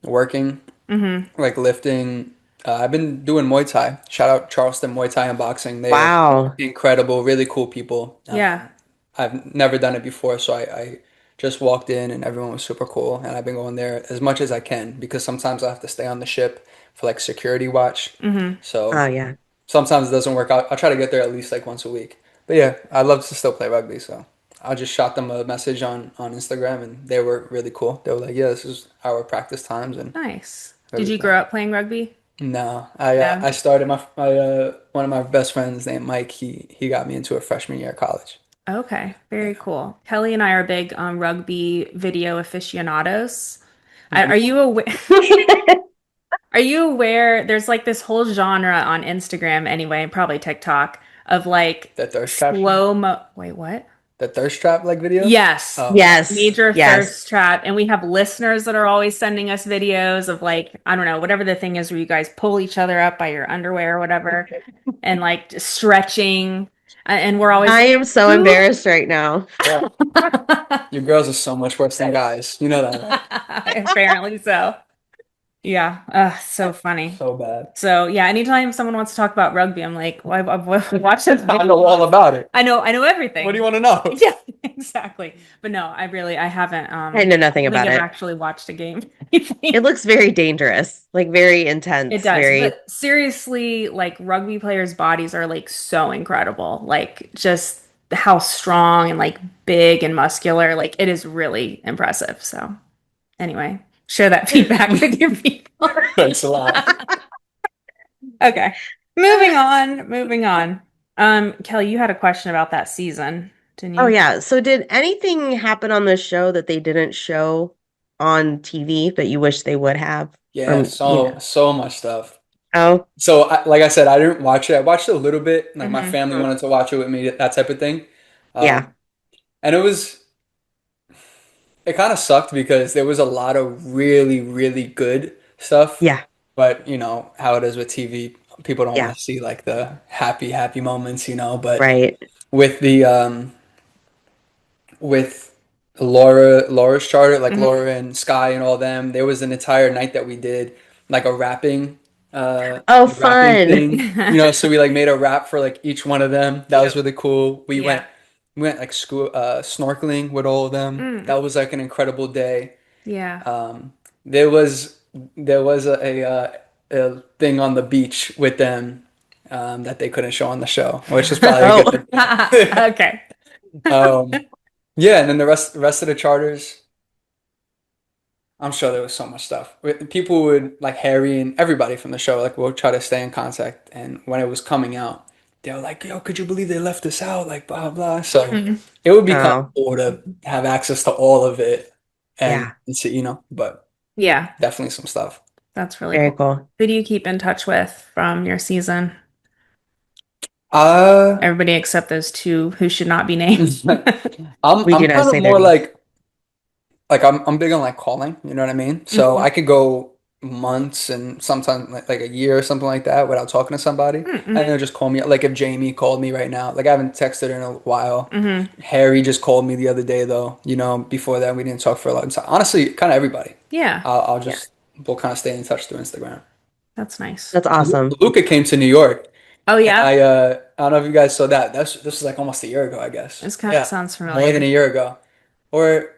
working, Mm-hmm. like lifting. I've been doing Muay Thai. Shout out Charleston Muay Thai and Boxing. They are Wow. incredible, really cool people. Yeah. I've never done it before, so I just walked in and everyone was super cool. And I've been going there as much as I can because sometimes I have to stay on the ship for like security watch. Mm-hmm. So Oh, yeah. sometimes it doesn't work out. I'll try to get there at least like once a week. But yeah, I'd love to still play rugby. So I just shot them a message on Instagram and they were really cool. They were like, yeah, this is our practice times and Nice. Did you everything. grow up playing rugby? No, No. I started my one of my best friends named Mike. He got me into a freshman year of college. Okay, very Yeah. cool. Kelly and I are big rugby video aficionados. Are Mhm. you aware? Are you aware? There's like this whole genre on Instagram anyway, and probably TikTok of like The thirst trap, slow mo. Wait, what? the thirst trap like videos. Yes, Oh yeah, Yes. major Yes. thirst trap, and we have listeners that are always sending us videos of like I don't know whatever the thing is where you guys pull each other up by your underwear or whatever, and like just stretching, and we're always I like, am so who? embarrassed right now. yeah. Your girls are so much worse than guys. You know that, right? Apparently so. Yeah. So funny. So bad. So yeah, anytime someone wants to talk about rugby, I'm like, well, I've watched it. I know all about it. I know What do you everything. want to know? Yeah, exactly. But no, I haven't, I know I nothing don't think about I've it. actually watched a game. It looks very dangerous, like very It intense, does. very, But seriously, like rugby players' bodies are like so incredible. Like just how strong and like big and muscular. Like it is really impressive. So anyway, share that feedback with your people. Thanks a lot. Okay. Moving on, moving on. Kelly, you had a question about that season, didn't oh you? yeah. So did anything happen on this show that they didn't show on TV that you wish they would have? Yeah, Or, you know, so much stuff. oh, So, like I said, I didn't watch it. I watched it a little bit. Like my Hmm. family wanted to watch it with me, that type of thing. yeah, Um, and it kind of sucked because there was a lot of really, really good stuff. yeah, But you know how it is with TV. People don't yeah, want to see like the happy, happy moments, you know. But right. with with Laura's charter, like Hmm. Laura and Sky and all them, there was an entire night that we did like Oh, a rapping fun. thing. You know, so we like made a rap for like each one of them. That was really cool. Yeah. We went like school snorkeling with all of them. Mm. That was like an incredible day. Yeah. Um, there was a thing on the beach with them that they couldn't show on the show, which is probably a Oh, good thing. Okay. Um, yeah, and then rest of the charters, I'm sure there was so much stuff. People would like Harry and everybody from the show, like we'll try to stay in contact. And when it was coming out, they were like, "Yo, could you believe they left this out?" Like blah blah. So Mhm. it would be kind of oh, cool to have access to all of it yeah, and see, you know. But Yeah, definitely some stuff. that's really very cool. cool. Who do you keep in touch with from your season? Uh, Everybody except those two who should not be named. We I'm do not kind of say their more names. like I'm big on like calling, you know what I mean? So Mhm. I could go months and sometimes like a year or something like that without talking to somebody. Mm-mm. And they'll just call me. Like if Jamie called me right now, like I haven't texted her in a while. Hmm. Harry just called me the other day though. You know, before that we didn't talk for a long time. Honestly, kind of everybody. Yeah, I'll Yeah, just we'll kind of stay in touch through Instagram. that's nice. that's awesome. Luca came to New York, Oh and yeah, I don't know if you guys saw that. This was like almost a year ago, I guess. this kind of Yeah, sounds more than familiar. a year ago, or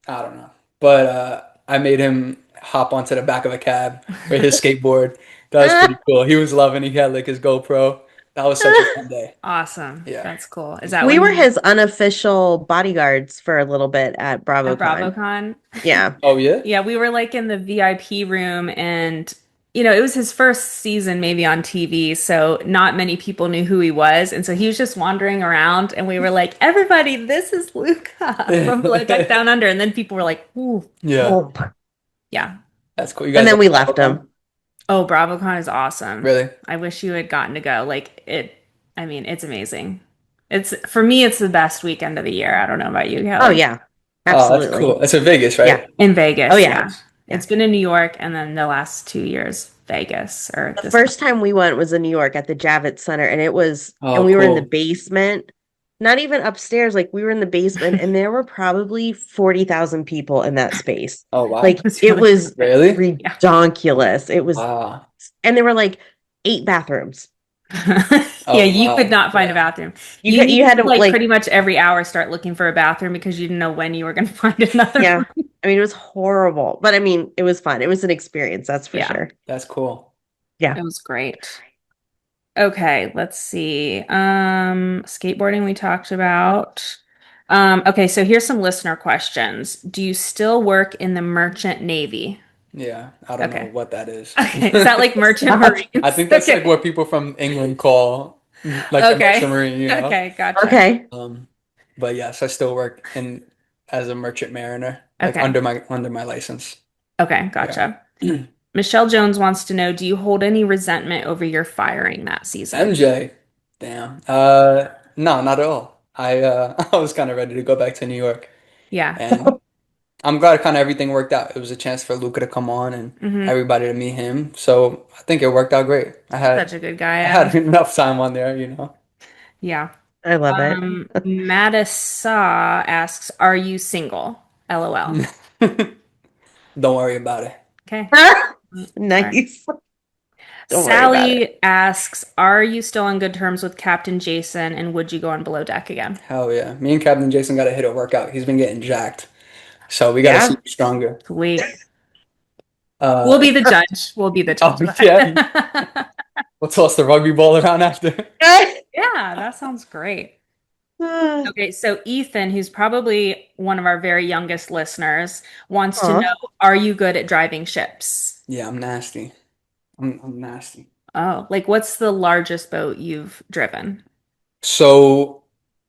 I don't know. But I made him hop onto the back of a cab with his skateboard. That was pretty cool. He was loving it. He had like his GoPro. That was such a fun day. Awesome. Yeah. That's cool. Is that We when were you his unofficial bodyguards for a little bit at at BravoCon. BravoCon? Yeah. Oh yeah? Yeah, we were like in the VIP room and you know, it was his first season maybe on TV, so not many people knew who he was. And so he was just wandering around and we were like, everybody, this is Luca from Below Deck Down Under. And then people were like, ooh, Yeah. Oh. yeah. That's cool. You And guys then like we left BravoCon? him. Oh, BravoCon is awesome. Really? I wish you had gotten to go. Like it, I mean, it's amazing. It's for me, it's the best weekend of the year. I don't know about you, Oh Kelly. yeah. Oh, that's Absolutely. cool. It's in Vegas, Yeah. right? In Oh Vegas, yeah. yeah. Yeah. It's been in New York and then the last 2 years, Vegas or The this time. first time we went was in New York at the Javits Center, and Oh, and we were in the cool. basement, not even upstairs, like we were in the basement, and there were probably 40,000 people in that space. Oh, wow. Like It's it really was Really? yeah. ridiculous. It was, Wow. and there were like 8 bathrooms. Yeah, Oh, you could wow. not find a Yeah. bathroom. You You needed had to to like like, pretty much every hour start looking for a bathroom because you didn't know when you were going to find another yeah. one. I mean, it was horrible, but I mean, it was fun. It was an experience, that's for Yeah, sure. That's cool. Yeah. it was great. Okay, let's see. Skateboarding we talked about. Okay, so here's some listener questions. Do you still work in the Merchant Navy? Yeah. I don't know Okay. what that is. Okay, is that like Merchant Stop. I Marines? think that's like Okay. what people from England call like the merchant Okay. marine, you know? Okay, gotcha. Okay. Um, but yes, I still work in as a merchant mariner, like Okay. under my license. Okay, Yeah. gotcha. Michelle Jones wants to know, do you hold any resentment over your firing that season? MJ, damn. No, not at all. I was kind of ready to go back to New York, Yeah. and I'm glad kind of everything worked out. It was a chance for Luca to come on and Hmm. everybody to meet him, so I think it worked out great. Such a good guy, I had Adam. enough time on there, you know. Yeah. I love it. Madisa asks, are you single? LOL. Don't worry about it. Okay. Nice. Don't worry about it. Sally asks, "Are you still on good terms with Captain Jason, and would you go on below deck again?" Hell yeah. Me and Captain Jason got to hit a workout. He's been getting jacked. So we got to see Yeah. him stronger. Sweet. We'll Uh, be the judge. We'll be the oh, judge. yeah. We'll toss the rugby ball around after. Yeah, that sounds great. Okay, so Ethan, who's probably one of our very youngest listeners, wants to know, Aw. are you good at driving ships? Yeah, I'm nasty. I'm nasty. Oh, like what's the largest boat you've driven? So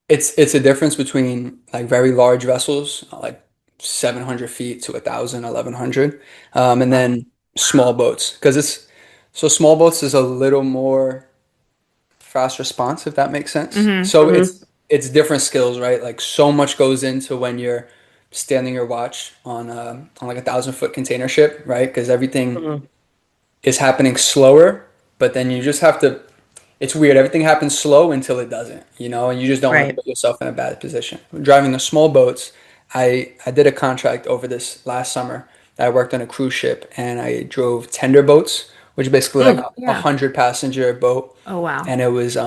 it's a difference between like very large vessels, like 700 feet to 1,000, 1,100, and then small boats. Because small boats is a little more fast response, if that makes sense. Mm-hmm. So Mhm. it's different skills, right? Like so much goes into when you're standing your watch on like 1,000 foot container ship, right? Because everything Mhm. is happening slower, but then you just have to. It's weird. Everything happens slow until it doesn't, and you just don't want to Right. put yourself in a bad position. Driving the small boats, I did a contract over this last summer. I worked on a cruise ship and I drove tender boats, which is basically like Mm. a Yeah. 100 passenger boat. Oh, wow. And it was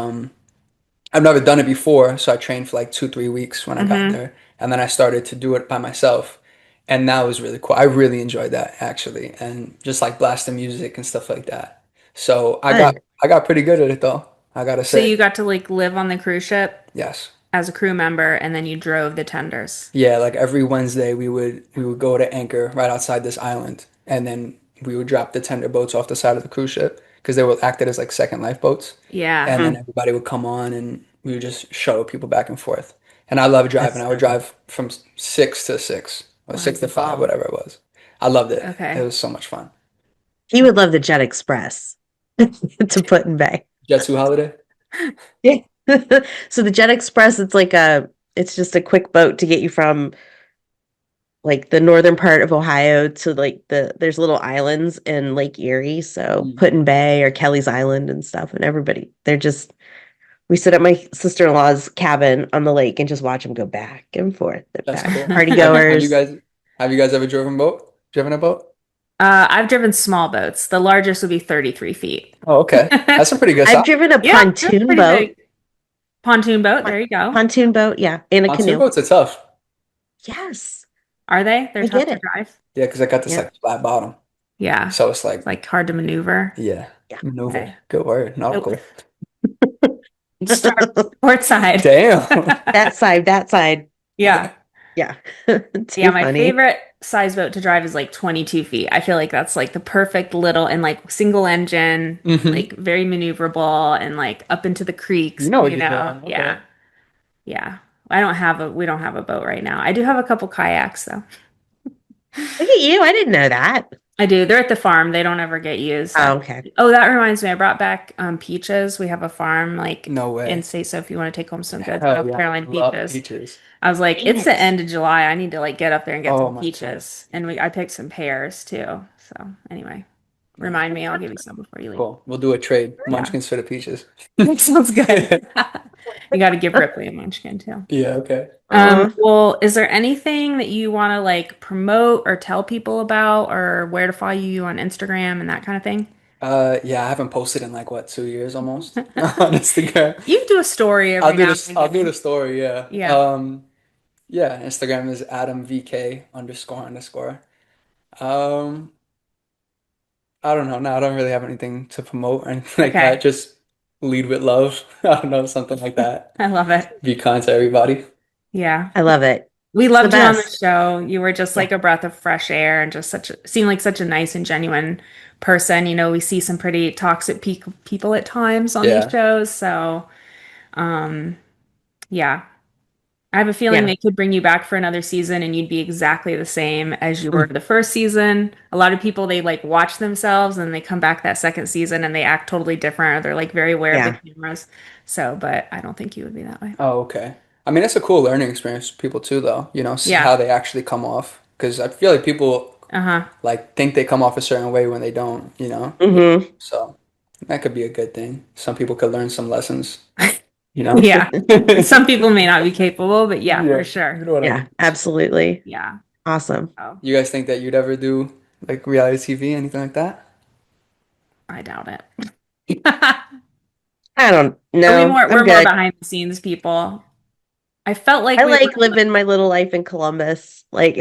I've never done it before, so I trained for like 2, 3 weeks when I got Mm-hmm. there, and then I started to do it by myself, and that was really cool. I really enjoyed that actually, and just like blasting music and stuff like that. So Fun. I got pretty good at it though. I gotta So say, you got to like live on the cruise ship yes. as a crew member, and then you drove the tenders. Yeah, like every Wednesday we would go to anchor right outside this island, and then we would drop the tender boats off the side of the cruise ship because they were acted as like second lifeboats, Yeah. and then Mhm. everybody would come on and we would just shuttle people back and forth. And I love driving. That's I would drive from 6 to 6 or Oh, six that's to five, cool. whatever it was. I loved it. It Okay. was so much fun. He would love the Jet Express to put in bay. Jet 2 holiday? Yeah. So the Jet Express, it's just a quick boat to get you from like the northern part of Ohio to like there's little islands in Lake Erie, so Mm, Put-in Bay or Kelly's Island and stuff, and we sit at my sister-in-law's cabin on the lake and just watch them go back and forth and that's back. cool. Party Have you goers. guys ever driven a boat? I've driven small boats. The largest would be 33 feet. Oh, okay. That's a pretty good I've size. driven a Yeah, that's pontoon pretty boat. big. Pontoon boat, there you go. Pontoon boat, yeah, and a Pontoon canoe. boats are tough. Yes, Are they? They're I tough get to it. drive. Yeah, because I got this Yeah, like flat bottom. Yeah. So it's It's like, like hard to maneuver. yeah, yeah. maneuver. Okay. Good word. Nope. Nautical. Start port side. Damn. That side. Yeah. Yeah. Yeah, Too my funny. favorite size boat to drive is like 22 feet. I feel like that's like the perfect little and like single engine, Hmm. like very maneuverable and like up into the You creeks, know what you you're know? doing. Okay. Yeah. Yeah. We don't have a boat right now. I do have a couple kayaks though. Look at you. I didn't know that. I do. They're at the farm. They don't ever get used. Oh, okay. Oh, that reminds me. I brought back peaches. We have a farm like No in way. state, so if you want to take home some good Hell South yeah. Carolina Love peaches. peaches. I was like, Dang it's the it. end of July. I need to like get up there and get Oh some my God. peaches. And I picked some pears too. So anyway, Nice. remind me, I'll give you some before you leave. Cool. We'll do a trade. Yeah. Munchkins for the peaches. Sounds good. You got to give Ripley a munchkin too. Yeah, okay. Well, is there anything that you want to like promote or tell people about or where to follow you on Instagram and that kind of thing? Yeah, I haven't posted in like what, 2 years almost on Instagram. You can do a story every now and I'll do again. the story, yeah. Yeah. Yeah, Instagram is AdamVK __. Um, I don't know. No, I don't really have anything to promote or anything like that. Okay. Just lead with love. I don't know, something like that. I love it. Be kind to everybody. Yeah. I love it. We It's the loved you on the best. show. You were just Yeah. like a breath of fresh air and just seemed like such a nice and genuine person. You know, we see some pretty toxic people at times on these Yeah. shows. So, um, yeah. I have a feeling Yeah. they could bring you back for another season and you'd be exactly the same as you were Mm. the first season. A lot of people, they like watch themselves and they come back that second season and they act totally different or they're like very aware of the Yeah. cameras. So, but I don't think you would be that way. Oh, okay. I mean, it's a cool learning experience for people too, though. See Yeah. how they actually come off. Because I feel like people Uh-huh. like think they come off a certain way when they don't. Hmm. So that could be a good thing. Some people could learn some lessons, you know? Yeah. Some people may not be capable, but yeah, Yeah, for you sure. know what I Yeah, mean. absolutely. Yeah. Awesome. Oh. You guys think that you'd ever do like reality TV, anything like that? I doubt it. I don't We're know. more I'm we're more good. behind the scenes people. I felt like I we were like living my little life in Columbus. Like,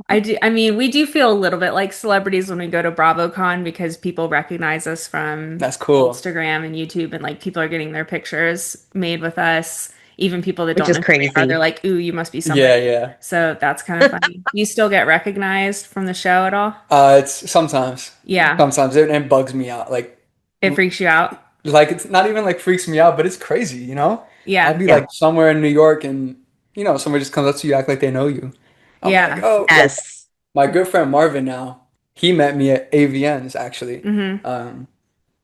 I do. I mean, we do feel a little bit like celebrities when we go to BravoCon because people recognize us from That's cool. Instagram and YouTube, and like people are getting their pictures made with us. Even people that which don't is know who we are, they're crazy. like, "Ooh, you must be Yeah, somebody." yeah. So that's kind of funny. You still get recognized from the show at all? It's sometimes, Yeah, sometimes it bugs me out. it freaks you out. Like it's not even like freaks me out, but it's crazy, you know? I'll Yeah, be Yeah. like somewhere in New York and somebody just comes up to you, act like they know you. I'm like, yeah. oh, like Yes. my good friend Marvin now, he met me at AVN's actually. Hmm. Um,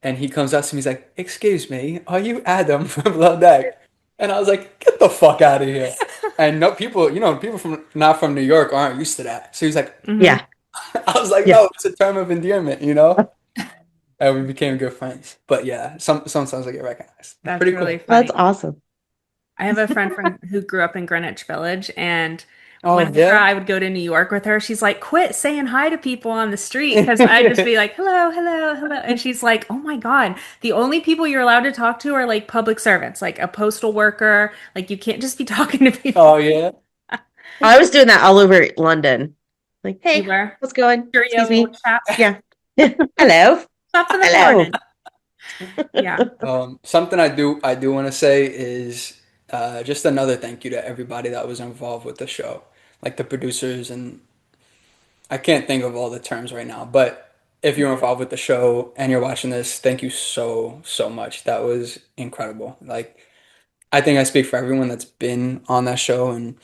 and he comes up to me, he's like, "Excuse me, are you Adam from Below Deck?" And I was like, "Get the fuck out of here." And no people, people from not from New York aren't used to that. So he's like, Hmm. Yeah. I was like, Yeah. "No, it's a term of endearment." And we became good friends. But yeah, sometimes I get recognized. That's Pretty really cool. That's funny. awesome. I have a friend from who grew up in Greenwich Village, and Oh whenever yeah. I would go to New York with her, she's like, "Quit saying hi to people on the street," because I'd just be like, "Hello, hello, hello," and she's like, "Oh my God, the only people you're allowed to talk to are like public servants, like a postal worker. Like you can't just be talking to people." Oh yeah. I was doing that all over London. Like, You hey, were what's going? sure you Excuse little me. chat. Yeah. Hello. Stops in the Hello. morning. Yeah. Something I do want to say is just another thank you to everybody that was involved with the show, like the producers, and I can't think of all the terms right now, but if you're involved with the show and you're watching this, thank you so, so much. That was incredible. Like, I think I speak for everyone that's been on that show and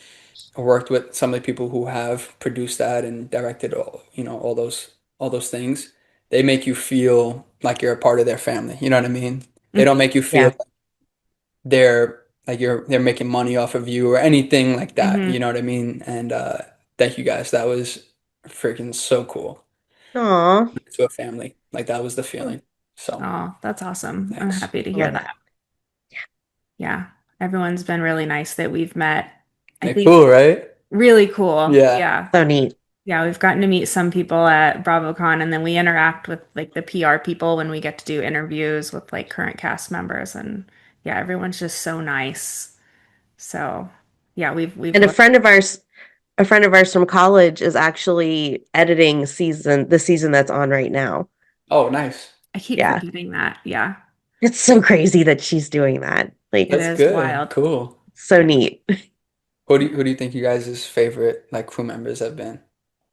worked with some of the people who have produced that and directed all those things. They make you feel like you're a part of their family. You know what I mean? They don't make you feel Yeah. like they're making money off of you or anything like that. Hmm. You know what I mean? And thank you guys. That was freaking so cool Aw. to a family. Like that was the feeling. So Oh, that's awesome. I'm thanks. happy to I hear love that. that. Yeah. Everyone's been really nice that we've met. I Yeah, think cool, right? really cool. Yeah, Yeah. So neat. Yeah, we've gotten to meet some people at BravoCon, and then we interact with like the PR people when we get to do interviews with like current cast members, and yeah, everyone's just so nice. So yeah, we've And loved. a friend of ours from college is actually editing the season that's on right now. oh nice. I keep Yeah. forgetting that. Yeah, It's so crazy that she's doing that. Like, it That's is good. wild. Cool. so neat. Who do you think you guys' favorite like crew members have been?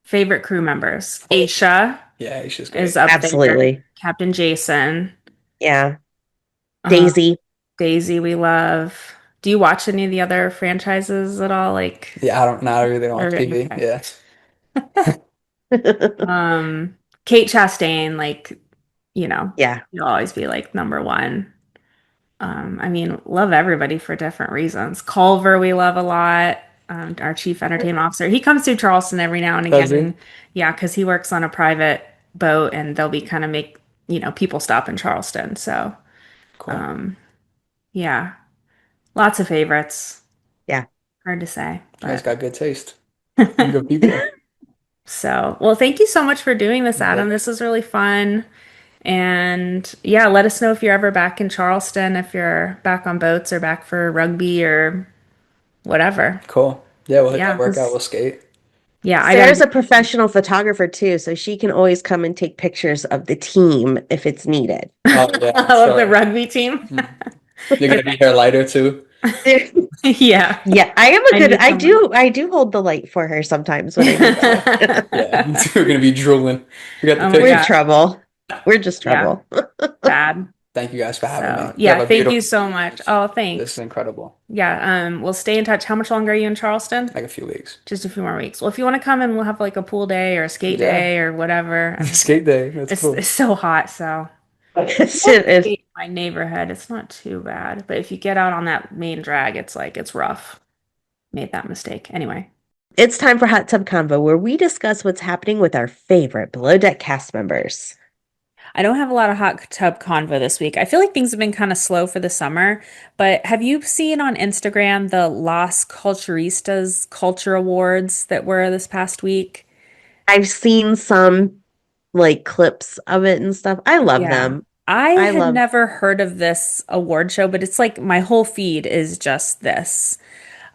Favorite crew members. Aisha Yeah, she's is great. up there. Absolutely. Captain Jason. Yeah. Uh, Daisy. Daisy, we love. Do you watch any of the other franchises at all? Like, Yeah, I really don't watch TV. okay. Yeah. Kate Chastain, like, you know, Yeah. you'll always be like number one. I mean, love everybody for different reasons. Culver, we love a lot. Our chief entertainment officer. He comes through Charleston every now and Does again. he? And yeah, because he works on a private boat and they'll be kind of people stop in Charleston. So, Cool. um, yeah, lots of favorites. Yeah. Hard to say, You guys but got good taste. Good people. so, well, thank you so much for doing this, Yeah. Adam. This was really fun. And yeah, let us know if you're ever back in Charleston, if you're back on boats or back for rugby or whatever. Cool. Yeah, we'll hit that Yeah. workout. We'll skate. Yeah, I gotta Sarah's get a professional photographer too, so she can always come and take pictures of the team if it's needed. Oh yeah, I'm of the sure. rugby team. Mm. You're gonna be here lighter too. Yeah. Yeah, I am a I good need someone. I do hold the light for her sometimes when I need to. Yeah, we're gonna be drooling. We got the Oh my We're gosh. pictures. trouble. We're just Yeah. trouble. Bad. Thank you guys for having So me. You have yeah, a thank beautiful. you so much. Oh, This is thanks. incredible. Yeah, we'll stay in touch. How much longer are you in Charleston? Like a few weeks. Just a few more weeks. Well, if you want to come and we'll have like a pool day or a skate Yeah. day or whatever. Skate day. That's It's cool. so hot, so It's, well, it's skate in my neighborhood. It's not too bad, but if you get out on that main drag, it's like it's rough. Made that mistake. Anyway, it's time for Hot Tub Convo, where we discuss what's happening with our favorite Below Deck cast members. I don't have a lot of hot tub convo this week. I feel like things have been kind of slow for the summer, but have you seen on Instagram the Las Culturistas Culture Awards that were this past week? I've seen some like clips of it and stuff. I love Yeah. them. I I had love, never heard of this award show, but it's like my whole feed is just this.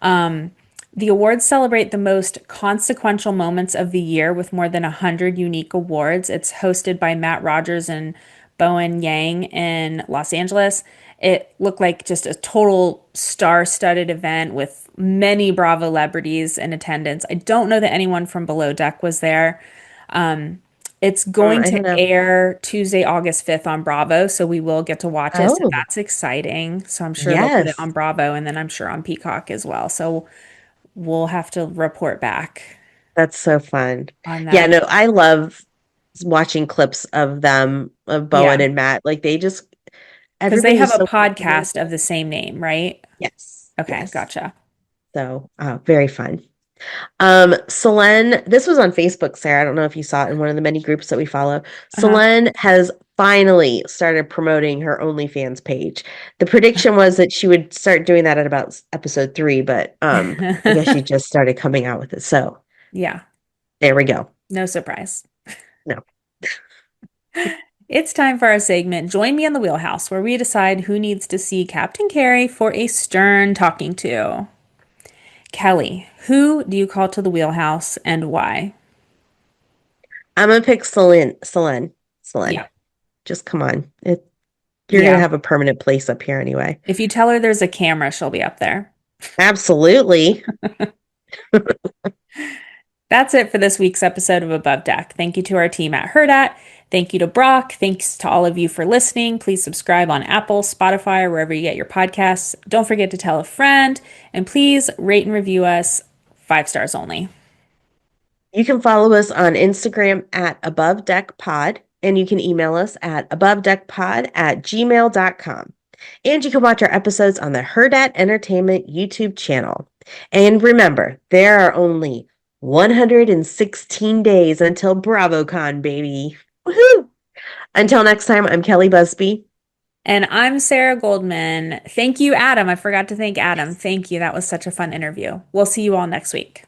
Um, the awards celebrate the most consequential moments of the year with more than 100 unique awards. It's hosted by Matt Rogers and Bowen Yang in Los Angeles. It looked like just a total star-studded event with many Bravo celebrities in attendance. I don't know that anyone from Below Deck was there. Um, it's going I to don't know. air Tuesday, August 5th on Bravo, so we will get to watch it. So Oh, that's exciting. So I'm sure they'll put it yes. on Bravo and then I'm sure on Peacock as well. So we'll have to report back That's so fun. on Yeah, that. no, I love watching clips of them, of Bowen Yeah, and Matt. Like they just, because they have everybody's a so comfortable with podcast of it. the same name, right? Yes, Okay, yes. gotcha. So, very fun. Solène, this was on Facebook, Sarah. I don't know if you saw it in one of the many groups that we follow. Uh-huh. Solène has finally started promoting her OnlyFans page. The prediction was that she would start doing that at about episode 3, but I guess she just started coming out with it. So Yeah, there we go. no surprise. No. It's time for our segment, Join Me in the Wheelhouse, where we decide who needs to see Captain Carey for a stern talking to. Kelli, who do you call to the wheelhouse and why? I'm gonna pick Solène. Solène. Yeah. Just come on. You're gonna Yeah. have a permanent place up here anyway. If you tell her there's a camera, she'll be up there. Absolutely. That's it for this week's episode of Above Deck. Thank you to our team at Herdat. Thank you to Brock. Thanks to all of you for listening. Please subscribe on Apple, Spotify, or wherever you get your podcasts. Don't forget to tell a friend. And please rate and review us 5 stars only. You can follow us on Instagram at Above Deck Pod, and you can email us at abovedeckpod@gmail.com. And you can watch our episodes on the Herdat Entertainment YouTube channel. And remember, there are only 116 days until BravoCon, baby. Woohoo! Until next time, I'm Kelli Busby. And I'm Sarah Goldman. Thank you, Adam. I forgot to thank Adam. Thank you. That was such a fun interview. We'll see you all next week.